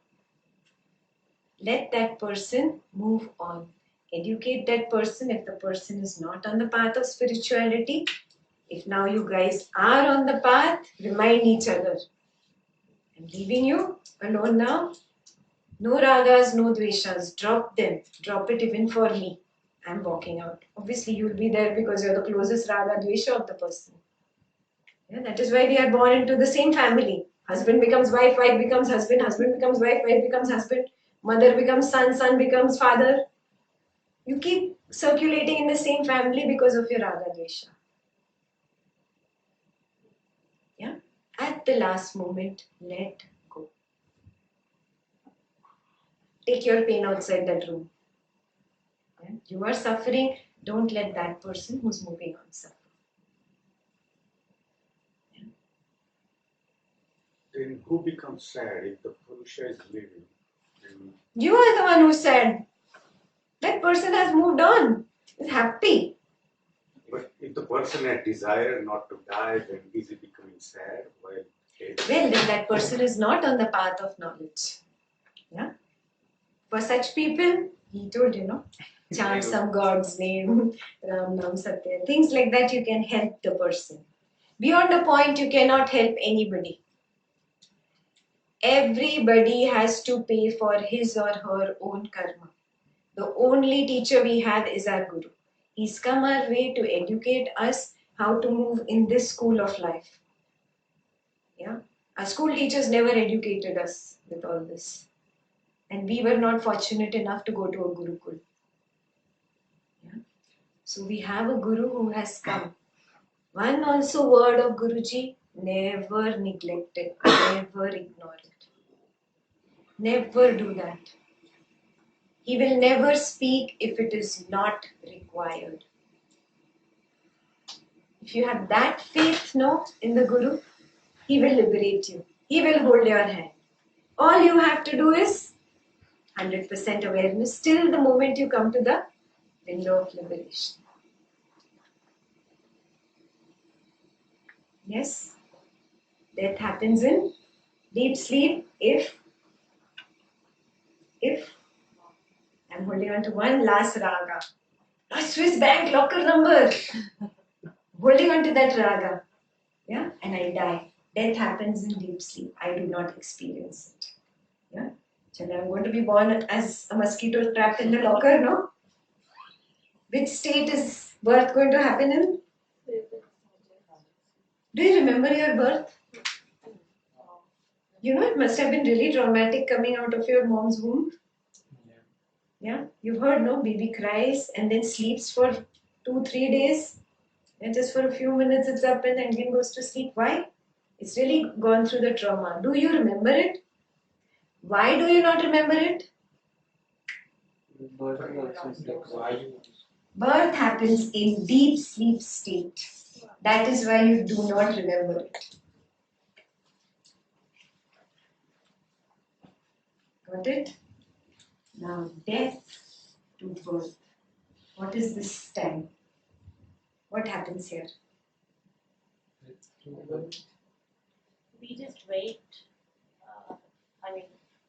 Let that person move on. Educate that person if the person is not on the path of spirituality. If now you guys are on the path, remind each other. I'm leaving you alone now. No ragas, no dveshas. Drop them. Drop it even for me. I'm walking out. Obviously, you'll be there because you're the closest raga dvesha of the person. Yeah, that is why we are born into the same family. Husband becomes wife, wife becomes husband, husband becomes wife, wife becomes husband, mother becomes son, son becomes father. You keep circulating in the same family because of your raga dvesha. Yeah? At the last moment, let go. Take your pain outside that room. Yeah? You are suffering, don't let that person who's moving on suffer. Then who becomes sad if the Purusha is leaving? And You are the one who said that person has moved on, is happy. but if the person had desire not to die, then is he becoming sad while dead? Well, then that person is not on the path of knowledge. Yeah? For such people, he told, chant some God's name, Ram Nam Satya, things like that, you can help the person. Beyond a point, you cannot help anybody. Everybody has to pay for his or her own karma. The only teacher we have is our Guru. He's come our way to educate us how to move in this school of life. Yeah? Our school teachers never educated us with all this. And we were not fortunate enough to go to a Gurukul. Yeah? So we have a Guru who has come. One also word of Guruji, never neglect it, never ignore it. Never do that. He will never speak if it is not required. If you have that faith, in the Guru, he will liberate you. He will hold your hand. All you have to do is 100% awareness till the moment you come to the window of liberation. Yes? Death happens in deep sleep if I'm holding on to one last raga. A Swiss bank locker number. Holding on to that raga. Yeah? And I die. Death happens in deep sleep. I do not experience it. Yeah? So I'm going to be born as a mosquito trapped in the locker, no? Which state is birth going to happen in? Do you remember your birth? It must have been really traumatic coming out of your mom's womb. Yeah, you've heard, no? Baby cries and then sleeps for 2-3 days. And just for a few minutes it's up and again goes to sleep. Why? It's really gone through the trauma. Do you remember it? Why do you not remember it? Birth also is like Why? Birth happens in deep sleep state. That is why you do not remember it. Got it? Now, death to birth. What is this time? What happens here? We just wait.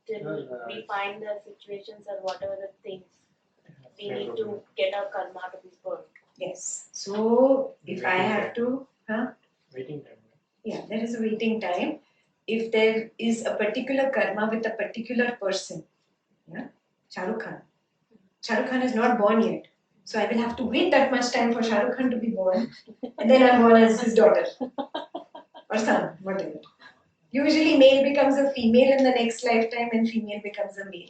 Till we find the situations or whatever the things we need to get our karma out of this birth. Yes. So, if I have to, Waiting time. yeah, there is a waiting time. If there is a particular karma with a particular person, yeah, Shah Rukh Khan. Shah Rukh Khan is not born yet. So I will have to wait that much time for Shah Rukh Khan to be born. And then I'm born as his daughter. Or son, whatever. Usually male becomes a female in the next lifetime and female becomes a male.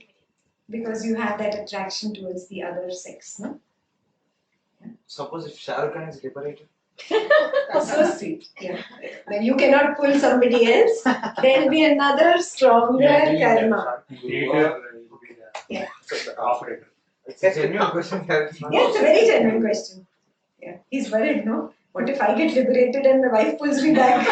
because you have that attraction towards the other sex, no? Suppose if Shah Rukh Khan is liberated. So sweet. Yeah. Then you cannot pull somebody else. There'll be another stronger karma. Creator will be Yeah. the operator. It's a genuine question. Yeah, it's a very genuine question. Yeah. He's worried, no? What if I get liberated and my wife pulls me back?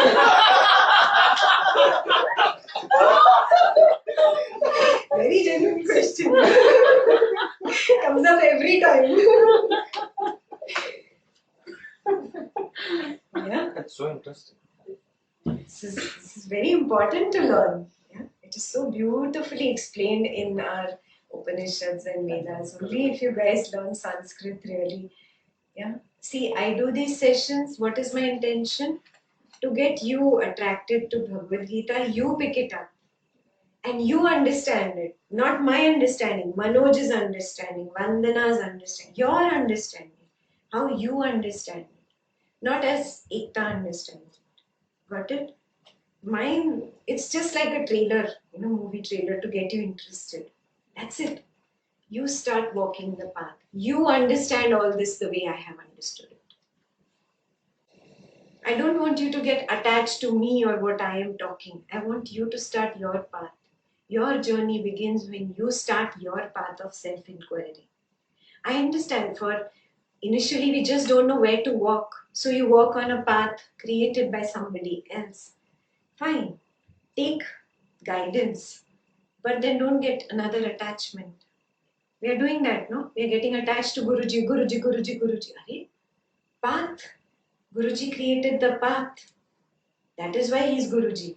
Very genuine question. Comes up every time. Yeah. That's so interesting. This is very important to learn. Yeah? It is so beautifully explained in our Upanishads and Vedas. Only if you guys learn Sanskrit really. Yeah. See, I do these sessions. What is my intention? To get you attracted to Bhagwad Gita. You pick it up. And you understand it. Not my understanding. Manoj's understanding. Vandana's understanding. Your understanding. How you understand it. Not as Ekta understands it. Got it? Mine, it's just like a trailer, movie trailer to get you interested. That's it. You start walking the path. You understand all this the way I have understood it. I don't want you to get attached to me or what I am talking. I want you to start your path. Your journey begins when you start your path of self-inquiry. I understand for initially we just don't know where to walk. So you walk on a path created by somebody else. Fine. Take guidance, but then don't get another attachment. We are doing that, no? We are getting attached to Guruji, Guruji, Guruji, Guruji. Arey, path. Guruji created the path. That is why he is Guruji.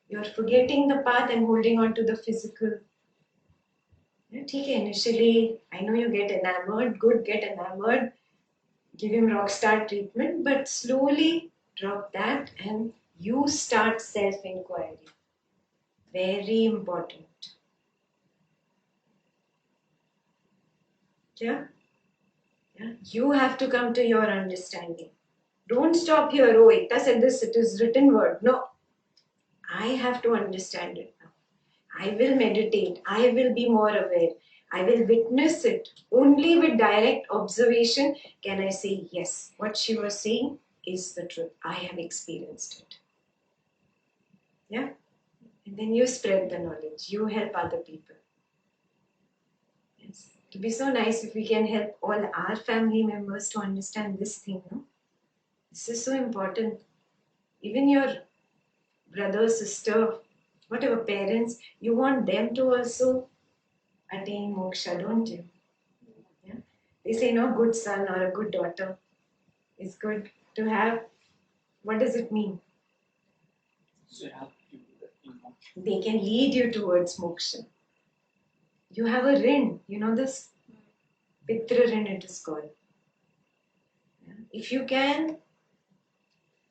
You are forgetting the path and holding on to the physical. Okay, initially, I know you get enamored, good, get enamored, give him rockstar treatment, but slowly drop that and you start self-inquiry. Very important. Yeah? Yeah? You have to come to your understanding. Don't stop here. Oh, Ekta said this, it is written word. No. I have to understand it now. I will meditate. I will be more aware. I will witness it. Only with direct observation can I say, yes, what she was saying is the truth. I have experienced it. Yeah? And then you spread the knowledge. You help other people. Yes. It would be so nice if we can help all our family members to understand this thing, no? This is so important. Even your brother, sister, whatever parents, you want them to also attain moksha, don't you? Yeah? They say, no, good son or a good daughter is good to have. What does it mean? So help you in moksha. They can lead you towards moksha. You have a rin, you know this? Pitra rin it is called. Yeah? If you can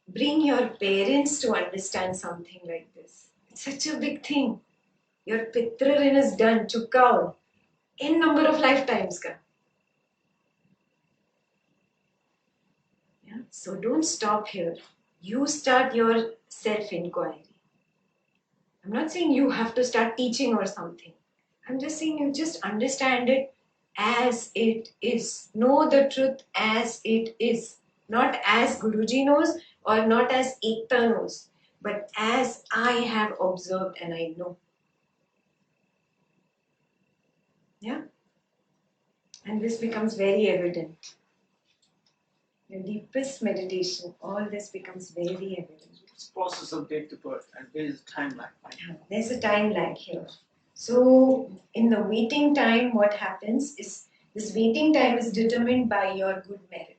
bring your parents to understand something like this, it's such a big thing. Your pitra rin is done, chukka in number of lifetimes ka. Yeah? So don't stop here. You start your self-inquiry. I'm not saying you have to start teaching or something. I'm just saying you just understand it as it is. Know the truth as it is. Not as Guruji knows or not as Ekta knows, but as I have observed and I know. Yeah? And this becomes very evident. Your deepest meditation, all this becomes very evident. It's process of date to birth, and there is a timeline. There's a time lag here. So in the waiting time, what happens is this waiting time is determined by your good merit.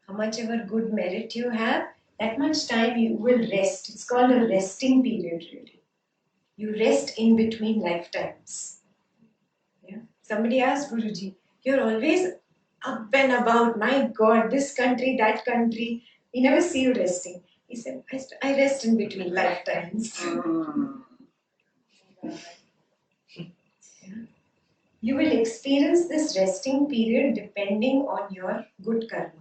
How much ever good merit you have, that much time you will rest. It's called a resting period really. You rest in between lifetimes. Yeah? Somebody asked Guruji, you're always up and about, my God, this country, that country. We never see you resting. He said, I rest in between lifetimes. Yeah. You will experience this resting period depending on your good karma.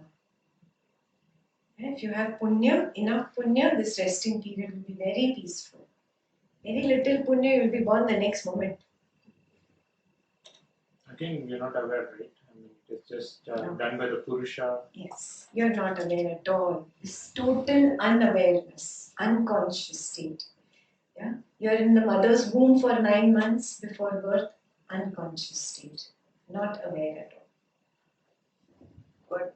If you have punya, enough punya, this resting period will be very peaceful. Very little punya, you will be born the next moment. again, we are not aware, right? I mean, it's just No. done by the Purusha. Yes, you're not aware at all. It's total unawareness, unconscious state. Yeah, you're in the mother's womb for 9 months before birth, unconscious state, not aware at all. But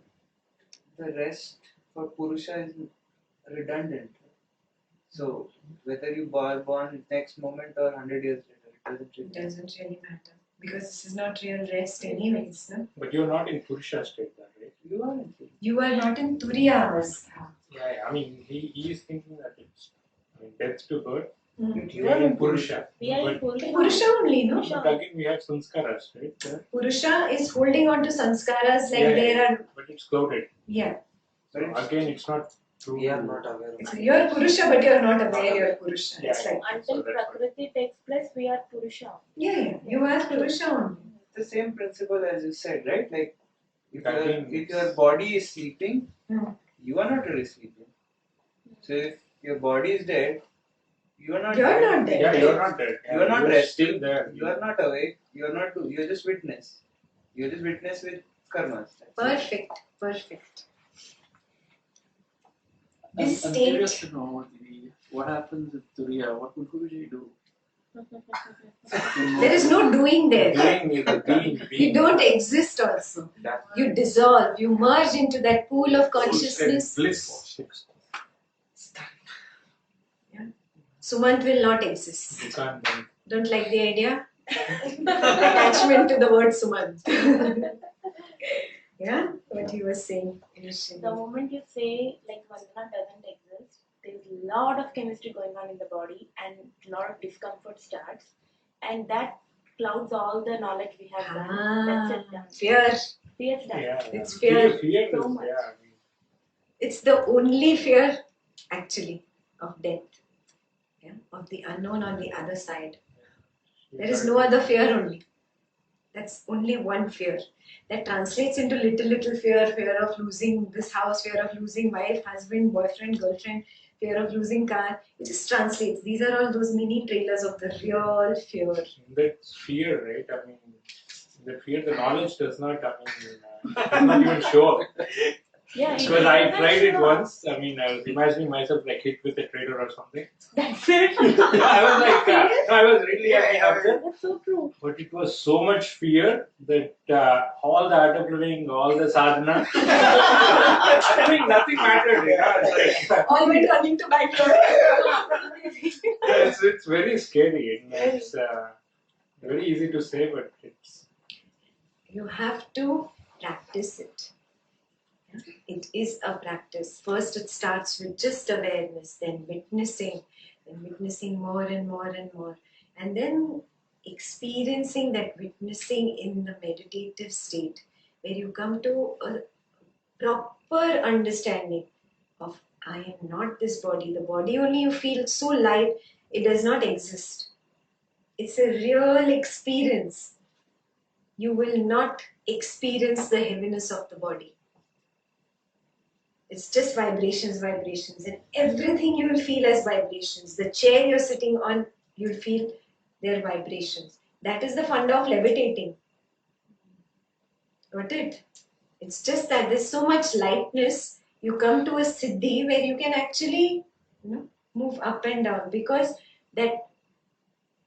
the rest for Purusha is redundant. So whether you are born next moment or 100 years later, it It doesn't really doesn't really matter because this is not real rest, anyways. No? But you're not in Purusha state, then, right? You are in Purusha. You are not in Turiyas. Yeah, I mean, he is thinking that it's death to birth. You are in Purusha. We are in But, Purusha. Purusha only, no? Purusha. but again, we have sanskaras, right? Purusha is holding on to sanskaras like Yeah, there are, But it's clouded. yeah. So again, it's not true. We are not aware of It's, it. you're Purusha, but you're not aware you're Purusha. It's Yeah. like, Until So that's why. Prakriti takes place, we are Purusha. yeah, you are Purusha only. the same principle as you said, right? Like Again, if your body is sleeping, Hmm. you are not really sleeping. So if your body is dead, you are not. You're dead. not dead. Yeah, you're not dead. You are not You're resting. still there. You are not awake. You are not. You are just witness. You are just witness with karmas. That's it. Perfect. I'm This curious state, to know what happens with Turiya. What would Guruji do? there is no doing there. Being is a being. You don't exist also. That You dissolve, you merge into that pool of consciousness. Bliss. Sumant will not exist. You can't. Don't like the idea? Attachment to the word Sumant. Yeah, what he was saying initially. The moment you say like Vandana doesn't exist, there's a lot of chemistry going on in the body and a lot of discomfort starts, and that clouds all the knowledge we have done. That's it done. Fear. Fear's done. Yeah. It's fear. Fear So is, much. yeah. I mean, It's the only fear, actually, of death. Yeah, of the unknown on the other side. There is no other fear only. That's only one fear. That translates into little fear of losing this house, fear of losing wife, husband, boyfriend, girlfriend, fear of losing car. It just translates. These are all those mini trailers of the real fear. That's fear, right? I mean, that fear, the knowledge does not, does not even show up. Yeah, Because I doesn't tried it show up. once. I mean, I was imagining myself like hit with a trader or something. That's it. I was like, I was really upset. That's so true. But it was so much fear that all the art of living, all the sadhana, I mean, nothing mattered. It's like, All went running to Bangalore. it's very scary. It's very easy to say, but it's. You have to practice it. It is a practice. First, it starts with just awareness, then witnessing more and more and more, and then experiencing that witnessing in the meditative state, where you come to a proper understanding of I am not this body. The body only you feel so light, it does not exist. It's a real experience. You will not experience the heaviness of the body. It's just vibrations, and everything you will feel as vibrations. The chair you're sitting on, you'll feel their vibrations. That is the fun of levitating. Got it? It's just that there's so much lightness. You come to a siddhi where you can actually, move up and down because that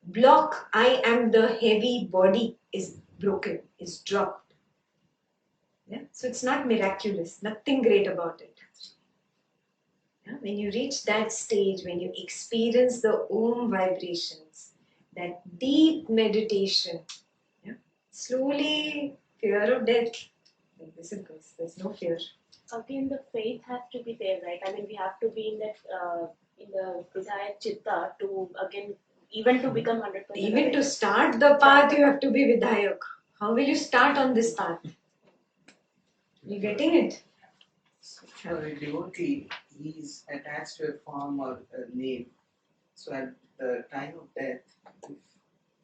block, I am the heavy body, is broken, is dropped. Yeah? So it's not miraculous, nothing great about it. Yeah? When you reach that stage, when you experience the Om vibrations, that deep meditation, slowly fear of death, like this it goes. There's no fear. Again, the faith has to be there, right? I mean, we have to be in that in the Vidaya Chitta to again, even to become 100%. Even to start the path, you have to be Vidhayak. How will you start on this path? You getting it? For a devotee, he is attached to a form or a name. So at the time of death, if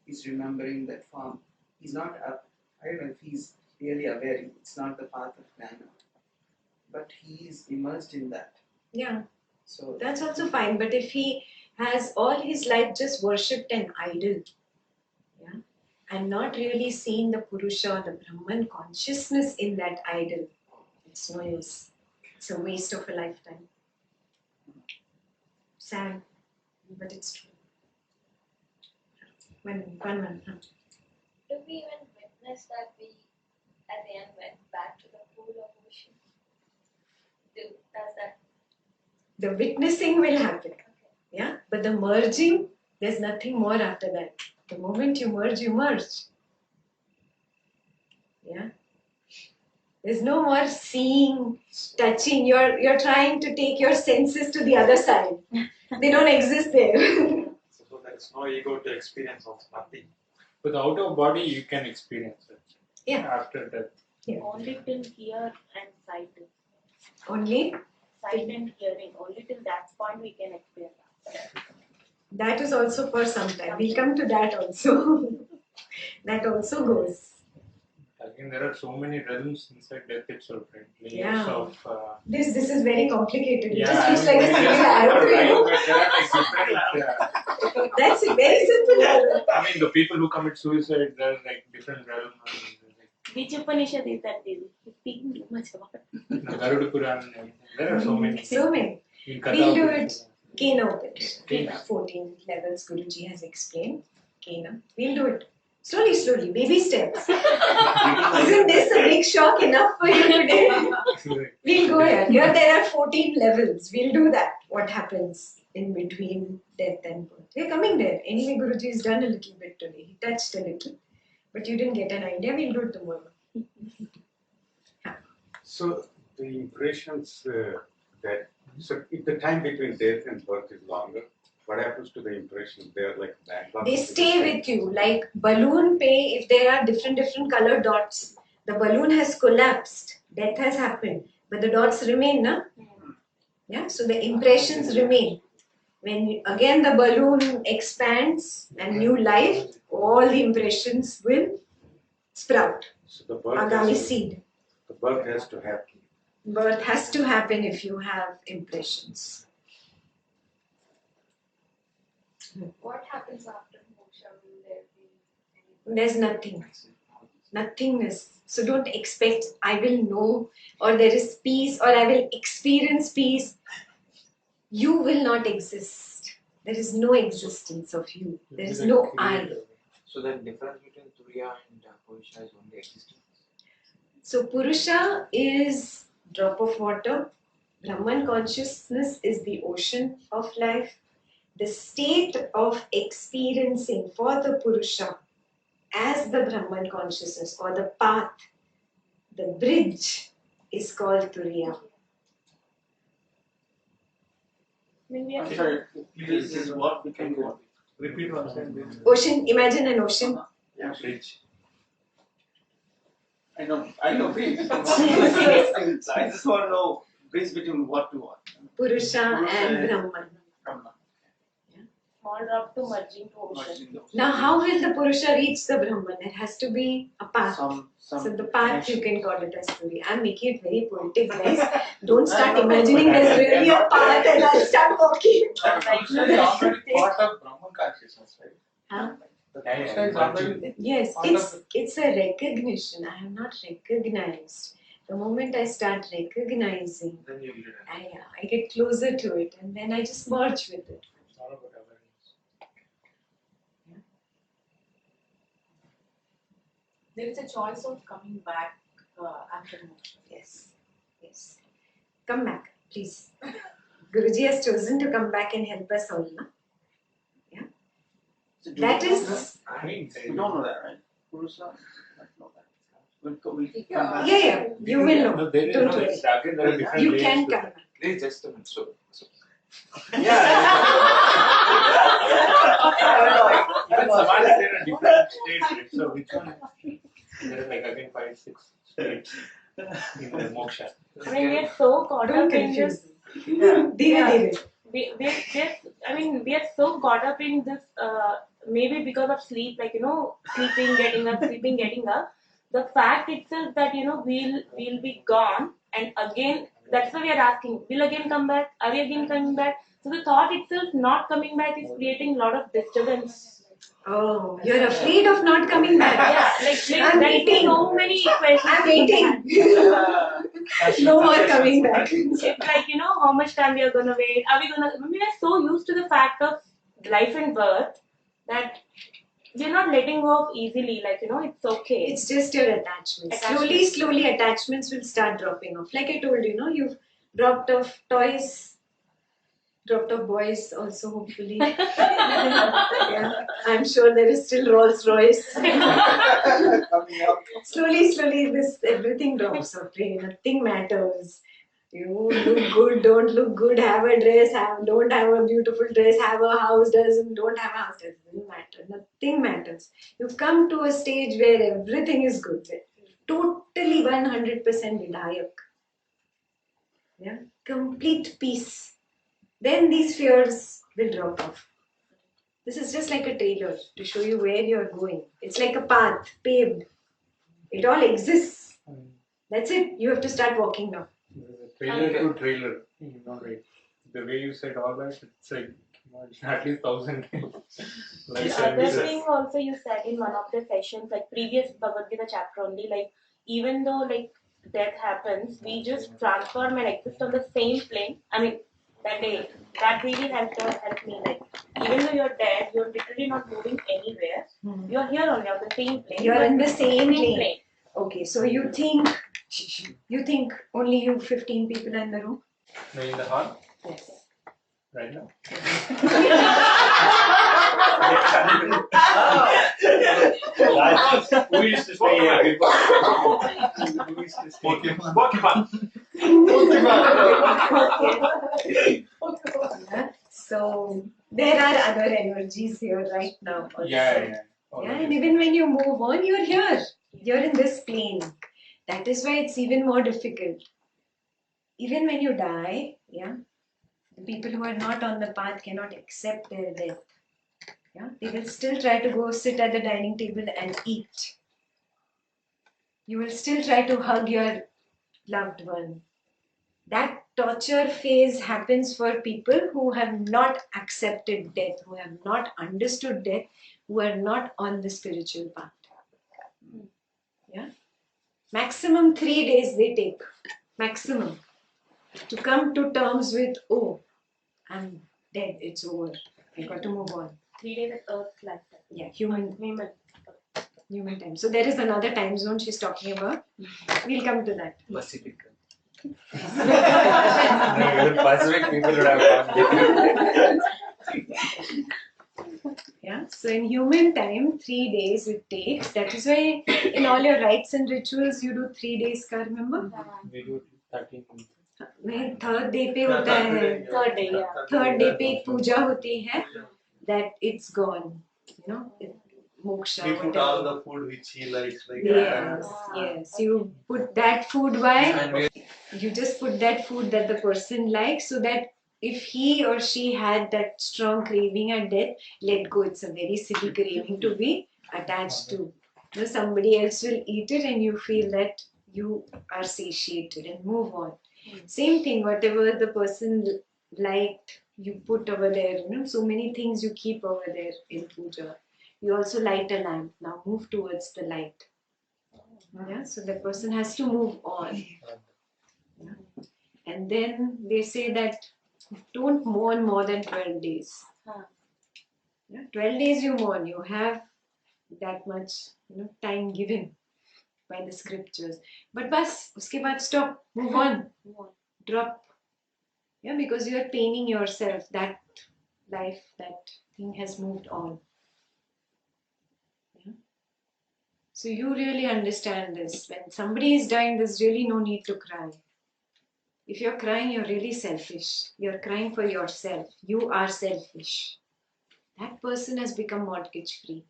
he's remembering that form, he's not up. I don't know if he's really aware. It's not the path of Gnyana, but he is immersed in that. Yeah, So that's also fine. But if he has all his life just worshipped an idol, and not really seeing the Purusha or the Brahman consciousness in that idol, it's no use. It's a waste of a lifetime. Sad, but it's true. One. Do we even witness that we at the end went back to the pool of ocean? Does that? The witnessing will happen. Okay. Yeah, but the merging, there's nothing more after that. The moment you merge, you merge. Yeah. There's no more seeing, touching. You're trying to take your senses to the other side. They don't exist there. So there is no ego to experience of nothing. But out of body, you can experience it. Yeah. After death. Only till hear and sight. Only Sight and hearing. Only till that point we can experience that. that is also for some time. We'll come to that also. That also goes. Again, there are so many realms inside death itself, right? Layers Yeah. of. This is very complicated. It Yeah, just feels I like mean, a single just- arrow to right, you. but there are like different, That's it. Very simple arrow. I mean, the people who commit suicide, there are like different realms. Which Upanishad is that, Devi? He's speaking too much about it. Garuda Puran, and everything. There are so many. So many. In We'll do Katha, it. Kena Upanishad. Kena. 14 levels Guruji has explained. Kena. We'll do it. Slowly, baby steps. Isn't this a big shock enough for you today? We'll go here. Here there are 14 levels. We'll do that. What happens in between death and birth. We're coming there. Anyway, Guruji has done a little bit today. He touched a little. But you didn't get an idea. We'll do it tomorrow. So the impressions so if the time between death and birth is longer, what happens to the impressions? They are like backlog. They stay with you. Like balloon pay, if there are different colored dots, the balloon has collapsed. Death has happened. But the dots remain, na? Yeah, so the impressions remain. When again the balloon expands and new life, all the impressions will sprout. So the birth Agami has to, seed. the birth has to happen. Birth has to happen if you have impressions. What happens after moksha? Will there be any? There's nothing. Nothingness. So don't expect I will know or there is peace or I will experience peace. You will not exist. There is no existence of you. There is no I. So the difference between Turiya and Purusha is only existence. So Purusha is drop of water. Brahman consciousness is the ocean of life. The state of experiencing for the Purusha as the Brahman consciousness or the path, the bridge is called Turiya. I mean, we are I'm sorry, this is what became what? Repeat once again. Ocean, imagine an ocean. Yeah, Bridge. I know, bridge. I just want to know bridge between what to what. Purusha and Brahman. Brahman. small drop to merging to ocean. Merging those. Now, how will the Purusha reach the Brahman? It has to be a path. Some So the path you connection. can call it as Turi. I'm making it very poetic, guys. Don't start imagining there's really a path and I'll start walking. Purusha is already part of Brahman consciousness, right? Huh? The Purusha is already Yes, part of it's a recognition. I am not recognized. The moment I start recognizing, Then you will do that. I get closer to it and then I just merge with it. It's all about awareness. There is a choice of coming back after moksha. Yes, yes. Come back, please. Guruji has chosen to come back and help us all, na? So do That we know is, that? I mean, We don't know that, right? Purusha, I don't know that. We'll come back. yeah, you will know. No, there is Don't no, worry. it's again, there are different You layers can to come that. back. Please just a minute. So Even Samadhi, there are different states, right? So which one? There are like again 5, 6 states in the moksha. I mean, we are so caught Don't up in confuse this. me. Dhire. We are so caught up in this. Maybe because of sleep, like sleeping, getting up, sleeping, getting up. The fact itself that we'll be gone, and again that's why we are asking, will again come back? Are we again coming back? So the thought itself not coming back is creating a lot of disturbance. Oh, you're afraid of not coming back. Yeah, like I'm there is waiting. so many questions. I'm waiting. No more coming back. It's like, how much time we are gonna wait? Are we gonna? I mean, we're so used to the fact of life and birth that we're not letting go of easily. Like, it's okay. It's just your attachments. Slowly, attachments will start dropping off. Like I told you, you've dropped off toys, dropped off boys also, hopefully. Yeah, I'm sure there is still Rolls Royce. Slowly, this everything drops off. Nothing matters. You look good, don't look good, have a dress, don't have a beautiful dress, have a house, don't have a house, doesn't matter. Nothing matters. You've come to a stage where everything is good. Totally 100% Vidayak. Yeah? Complete peace. Then these fears will drop off. This is just like a trailer to show you where you're going. It's like a path, paved. It all exists. That's it. You have to start walking now. Trailer to trailer. Right. The way you said all that, it's like at least 1,000 The other thing also you said in one of the sessions, like previous Bhagwad Gita chapter only, like even though like death happens, we just transform and exist on the same plane. I mean, that really helped me. Like even though you're dead, you're literally not moving anywhere. You're here only on the same plane. You're in the same plane. Okay, so you think only you 15 people are in the room? No, in the hall? Yes. Right now? Who used to stay here before? Who used to stay here? So there are other energies here right now also. Yeah. And even when you move on, you're here. You're in this plane. That is why it's even more difficult. Even when you die, the people who are not on the path cannot accept their death. Yeah, they will still try to go sit at the dining table and eat. You will still try to hug your loved one. That torture phase happens for people who have not accepted death, who have not understood death, who are not on the spiritual path. Yeah, maximum 3 days they take. Maximum. To come to terms with, oh, I'm dead, it's over. I got to move on. 3 days at Earth's lifetime. Yeah, human time. So there is another time zone she's talking about. We'll come to that. Pacific. Pacific people would have gone. Yeah, so in human time, 3 days it takes. That is why in all your rites and rituals you do 3 days ka, remember? We do 13 minutes. Third day पे होता है third day पे एक पूजा होती है that it's gone, moksha. We put all the food which he likes, like yes. You put that food. Why? You just put that food that the person likes, so that if he or she had that strong craving at death, let go. It's a very silly craving to be attached to. Somebody else will eat it, and you feel that you are satiated and move on. Same thing, whatever the person liked, you put over there. So many things you keep over there in puja. You also light a lamp. Now move towards the light. Yeah, so the person has to move on. Yeah. And then they say that don't mourn more than 12 days. Yeah, 12 days you mourn. You have that much time given by the scriptures. But bas, uske baad stop. Move on. Drop. Yeah, because you are paining yourself. That life, that thing has moved on. Yeah? So you really understand this. When somebody is dying, there's really no need to cry. If you're crying, you're really selfish. You're crying for yourself. You are selfish. That person has become mortgage free.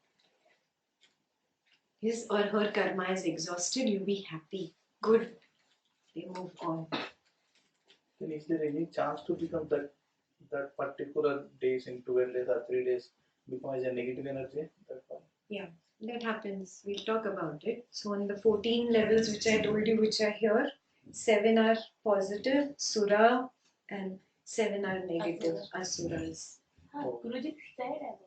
His or her karma is exhausted. You be happy. Good. They move on. Then is there any chance to become that particular days in 12 days or 3 days become as a negative energy? Yeah, that happens. We'll talk about it. So on the 14 levels which I told you, which are here, 7 are positive, Sura, and 7 are negative, Asuras. Guruji said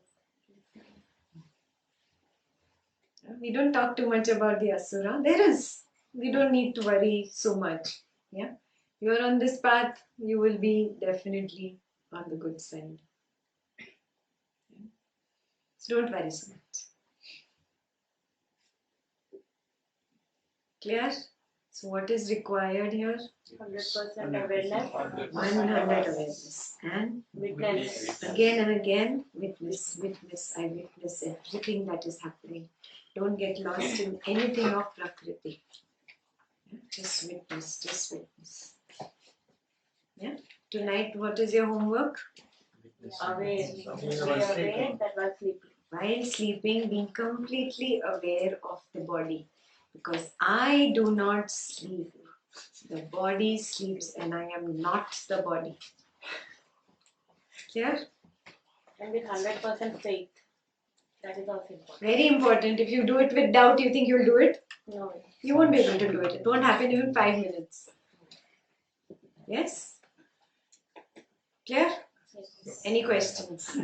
We don't talk too much about the asura. There is. We don't need to worry so much. Yeah. You're on this path, you will be definitely on the good side. So don't worry so much. Clear? So what is required here? 100% awareness. 100 awareness. And Witness. again and again, witness. I witness everything that is happening. Don't get lost in anything of Prakriti. Just witness. Yeah. Tonight, what is your homework? Aware. Be aware that while sleeping. While sleeping, being completely aware of the body. Because I do not sleep. The body sleeps and I am not the body. Clear? And with 100% faith. That is also important. Very important. If you do it with doubt, you think you'll do it? No. You won't be able to do it. It won't happen even 5 minutes. Yes? Clear? Yes. Any questions?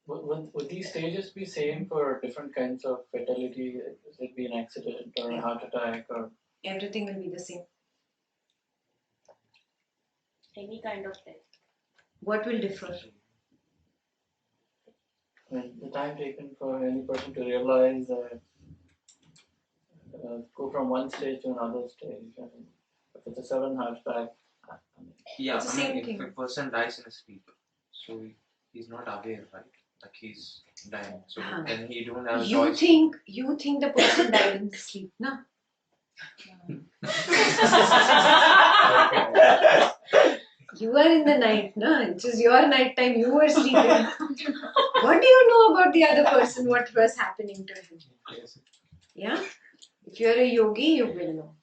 Would these stages be same for different kinds of fatality? Would it be an accident or a heart attack or? Everything will be the same. Any kind of death. What will differ? I mean, the time taken for any person to realize go from one stage to another stage. I mean, if it's a sudden heart attack, Yeah, It's the I mean, same if thing. a person dies in his sleep, so he's not aware, right? Like he's dying. So then he don't have a You choice. think the person died in his sleep, na? You are in the night, na? It is your night time, you were sleeping. What do you know about the other person, what was happening to him? Yeah? If you are a yogi, you will know.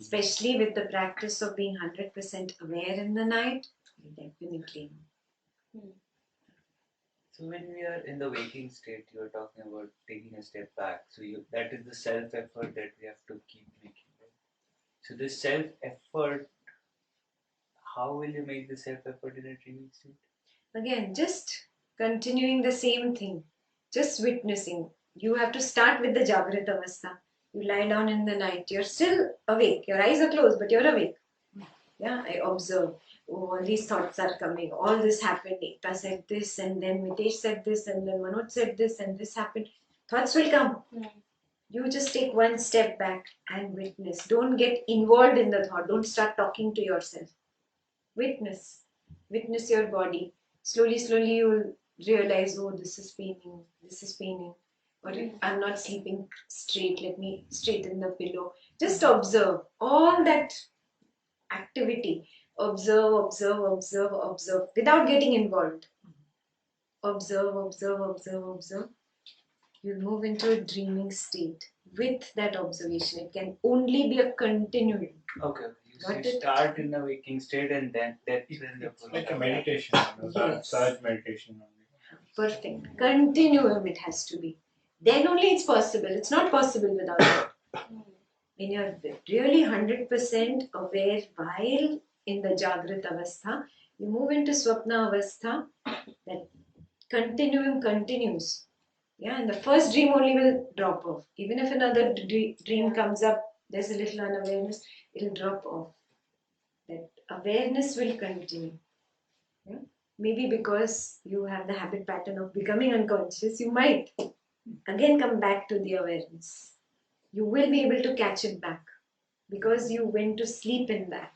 Especially with the practice of being 100% aware in the night, you definitely know. So when we are in the waking state, you are talking about taking a step back. So that is the self-effort that we have to keep making. Right? So this self-effort, how will you make the self-effort in a dreaming state? Again, just continuing the same thing. Just witnessing. You have to start with the Jagrat Avastha. You lie down in the night. You're still awake. Your eyes are closed, but you're awake. Yeah, I observe. Oh, all these thoughts are coming. All this happened. Ekta said this, and then Mitesh said this, and then Manoj said this, and this happened. Thoughts will come. You just take one step back and witness. Don't get involved in the thought. Don't start talking to yourself. Witness. Witness your body. Slowly, you will realize, oh, this is paining. Or I'm not sleeping straight. Let me straighten the pillow. Just observe all that activity. Observe without getting involved. Observe. You'll move into a dreaming state with that observation. It can only be a continuum. Okay. You start in the waking state and then that's when the It's like a meditation, Sahaj meditation only. Perfect. Continuum it has to be. Then only it's possible. It's not possible without that. When you're really 100% aware while in the Jagrat Avastha, you move into Swapna Avastha, that continuum continues. Yeah, and the first dream only will drop off. Even if another dream comes up, there's a little unawareness, it'll drop off. That awareness will continue. Yeah? Maybe because you have the habit pattern of becoming unconscious, you might again come back to the awareness. You will be able to catch it back because you went to sleep in that.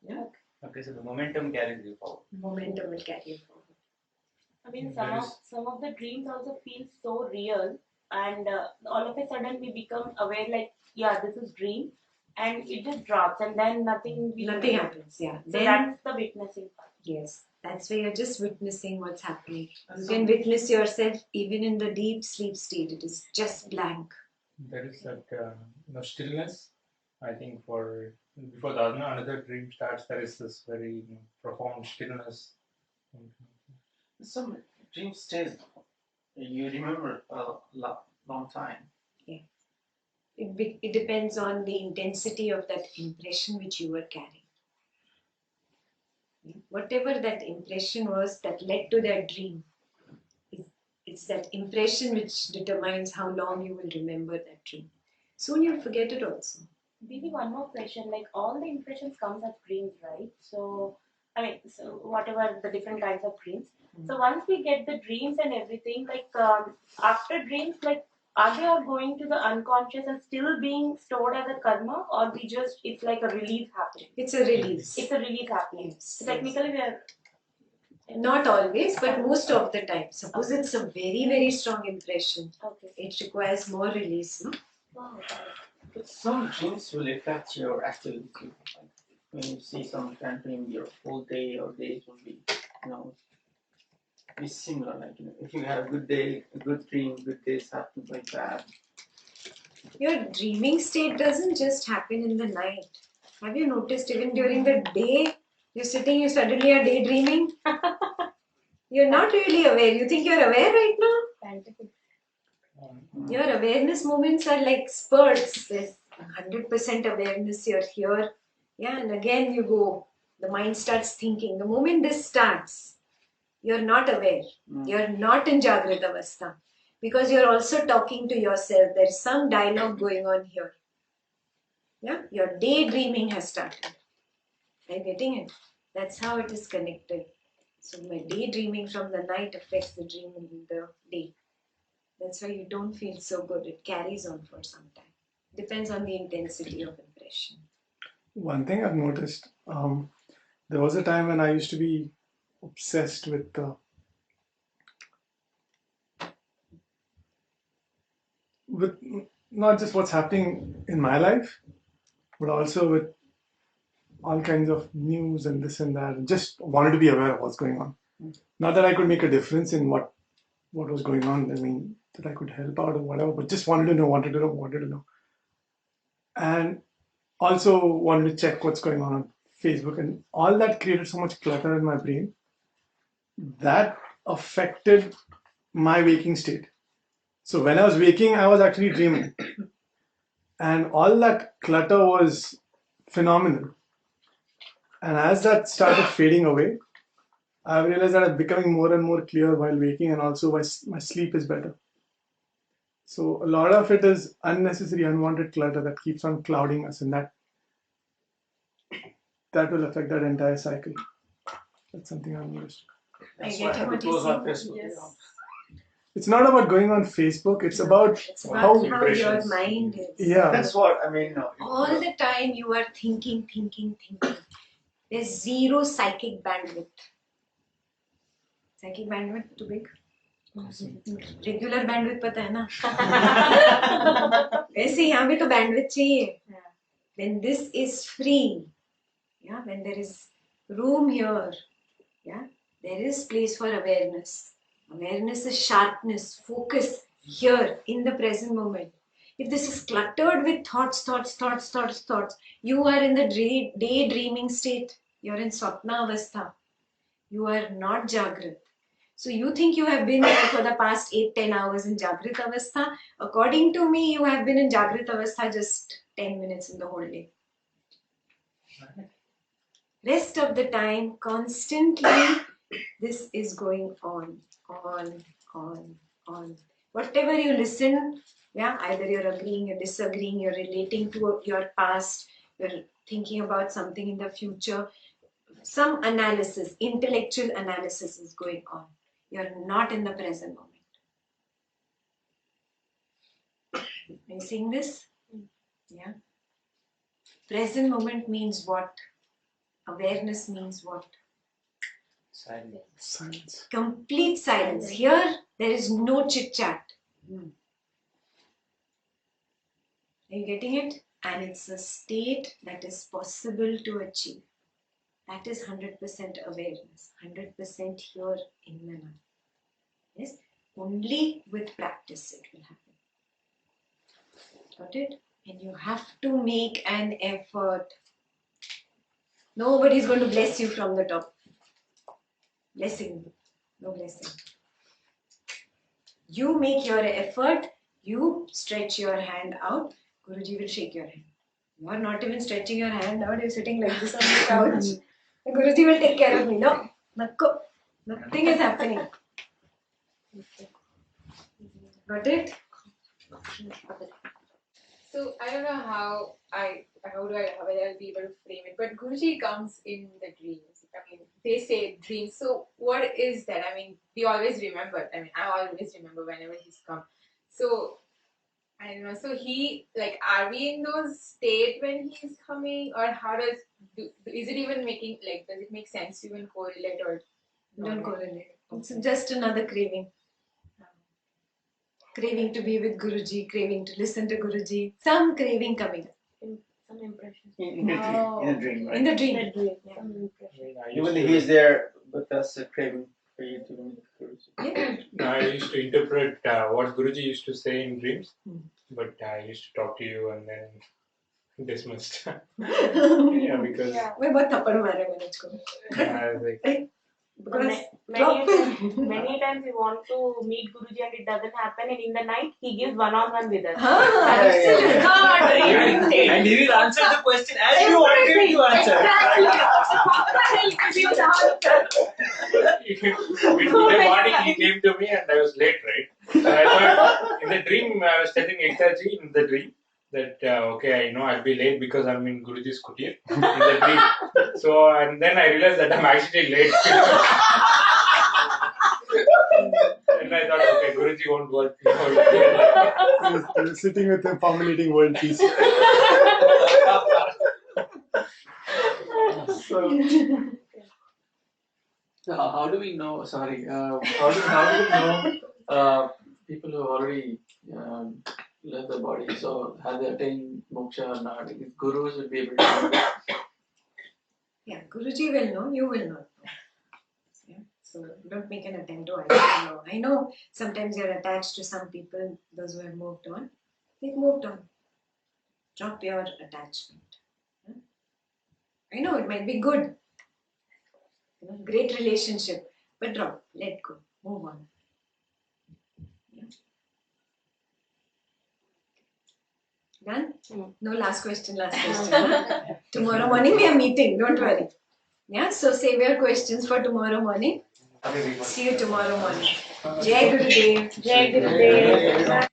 Yeah? Okay, so the momentum carries you forward. Momentum will carry you forward. I mean, some of the dreams also feel so real, and all of a sudden we become aware, like, yeah, this is dream, and it just drops, and then nothing happens. Yeah. So Then that's the witnessing part. yes, that's where you're just witnessing what's happening. You can witness yourself even in the deep sleep state. It is just blank. There is that stillness. I think before the another dream starts, there is this very profound stillness. Some dreams stay. You remember a long time. Yeah. It depends on the intensity of that impression which you were carrying. Whatever that impression was that led to that dream is It's that impression which determines how long you will remember that dream. Soon you'll forget it also. Maybe one more question, like all the impressions comes as dreams, right? So, I mean, so whatever the different kinds of dreams. So once we get the dreams and everything, like after dreams, like are they all going to the unconscious and still being stored as a karma, or we just, it's like a release happening? It's a release. It's a release happening. Yes, So technically we are... Not always, but most of the time. Suppose it's a very, very strong impression. Okay. It requires more release, no? Wow. But some dreams will affect your activity. Like when you see some kind of dream, your whole day or days will be, be similar. Like if you have a good day, a good dream, good days happen like that. Your dreaming state doesn't just happen in the night. Have you noticed even during the day, you're sitting, you suddenly are daydreaming? You're not really aware. You think you're aware right now? Scientific. Your awareness moments are like spurts. There's 100% awareness, you're here. Yeah, and again you go. The mind starts thinking. The moment this starts, you're not aware. You're not in Jagrata Avastha. Because you're also talking to yourself. There's some dialogue going on here. Yeah, your daydreaming has started. Are you getting it? That's how it is connected. So my daydreaming from the night affects the dream in the day. That's why you don't feel so good. It carries on for some time. Depends on the intensity of impression. One thing I've noticed, there was a time when I used to be obsessed with not just what's happening in my life, but also with all kinds of news and this and that. Just wanted to be aware of what's going on. Not that I could make a difference in what was going on. I mean, that I could help out or whatever, but just wanted to know. And also wanted to check what's going on Facebook, and all that created so much clutter in my brain that affected my waking state. So when I was waking, I was actually dreaming, and all that clutter was phenomenal. And as that started fading away, I realized that I'm becoming more and more clear while waking, and also my sleep is better. So a lot of it is unnecessary, unwanted clutter that keeps on clouding us, and that will affect that entire cycle. That's something I've noticed. That's why I have to close on Facebook. Yes. It's not about going on Facebook. It's about how your mind is. Yeah. That's what I mean. All the time you are thinking. There's zero psychic bandwidth. Psychic bandwidth too big? Regular bandwidth पता है ना? वैसे यहाँ भी तो bandwidth चाहिए. When this is free, yeah, when there is room here, yeah, there is place for awareness. Awareness is sharpness, focus here in the present moment. If this is cluttered with thoughts, you are in the daydreaming state. You're in Swapna Avastha. You are not Jagrat. So you think you have been there for the past 8-10 hours in Jagrat Avastha. According to me, you have been in Jagrat Avastha just 10 minutes in the whole day. Rest of the time, constantly, this is going on. Whatever you listen, yeah, either you're agreeing, you're disagreeing, you're relating to your past, you're thinking about something in the future. Some analysis, intellectual analysis is going on. You're not in the present moment. Are you seeing this? Yeah. Present moment means what? Awareness means what? Silence. Complete silence. Here, there is no chit-chat. Are you getting it? And it's a state that is possible to achieve. That is 100% awareness. 100% here in the now. Yes? Only with practice it will happen. Got it? And you have to make an effort. Nobody is going to bless you from the top. Blessing. No blessing. You make your effort. You stretch your hand out. Guruji will shake your hand. You are not even stretching your hand out. You're sitting like this on the couch. The Guruji will take care of me. No. Nakko. Nothing is happening. Got it? So I don't know how whether I'll be able to frame it, but Guruji comes in the dreams. I mean, they say dreams. So what is that? I mean, we always remember. I mean, I always remember whenever he's come. So I don't know. So he are we in those state when he's coming, or how is it even making does it make sense to even correlate or Don't correlate. It's just another craving. Craving to be with Guruji, craving to listen to Guruji. Some craving coming. Some impression. In a dream, right? In the dream. Yeah. I mean, Even if he's there with us, craving for you to meet Guruji. I used to interpret what Guruji used to say in dreams, but I used to talk to you and then dismissed. Yeah, because मैं बहुत थप्पड़ मारे मैंने इसको. I was like, Because Many times we want to meet Guruji and it doesn't happen, and in the night he gives one-on-one with us. Absolutely. And he will answer the question as you want him to answer. in the morning he came to me and I was late, right? So I thought in the dream I was telling Ekta ji in the dream that okay, I know I'll be late because I'm in Guruji's kutir in the dream. So and then I realized that I'm actually late. And I thought, okay, Guruji won't work. Sitting with him, formulating world peace. So how do we know? Sorry, how do we know people who already left the body? So have they attained moksha or not? If gurus will be able to know. Yeah, Guruji will know, you will not know. Yeah? So don't make an attempt to know. I know sometimes you're attached to some people, those who have moved on. They've moved on. Drop your attachment. Yeah? I know it might be good. Great relationship, but drop, let go, move on. Yeah. Done? No last question. Tomorrow morning we are meeting, don't worry. Yeah, so save your questions for tomorrow morning. See you tomorrow morning. Jai Gurudev. Jai Gurudev.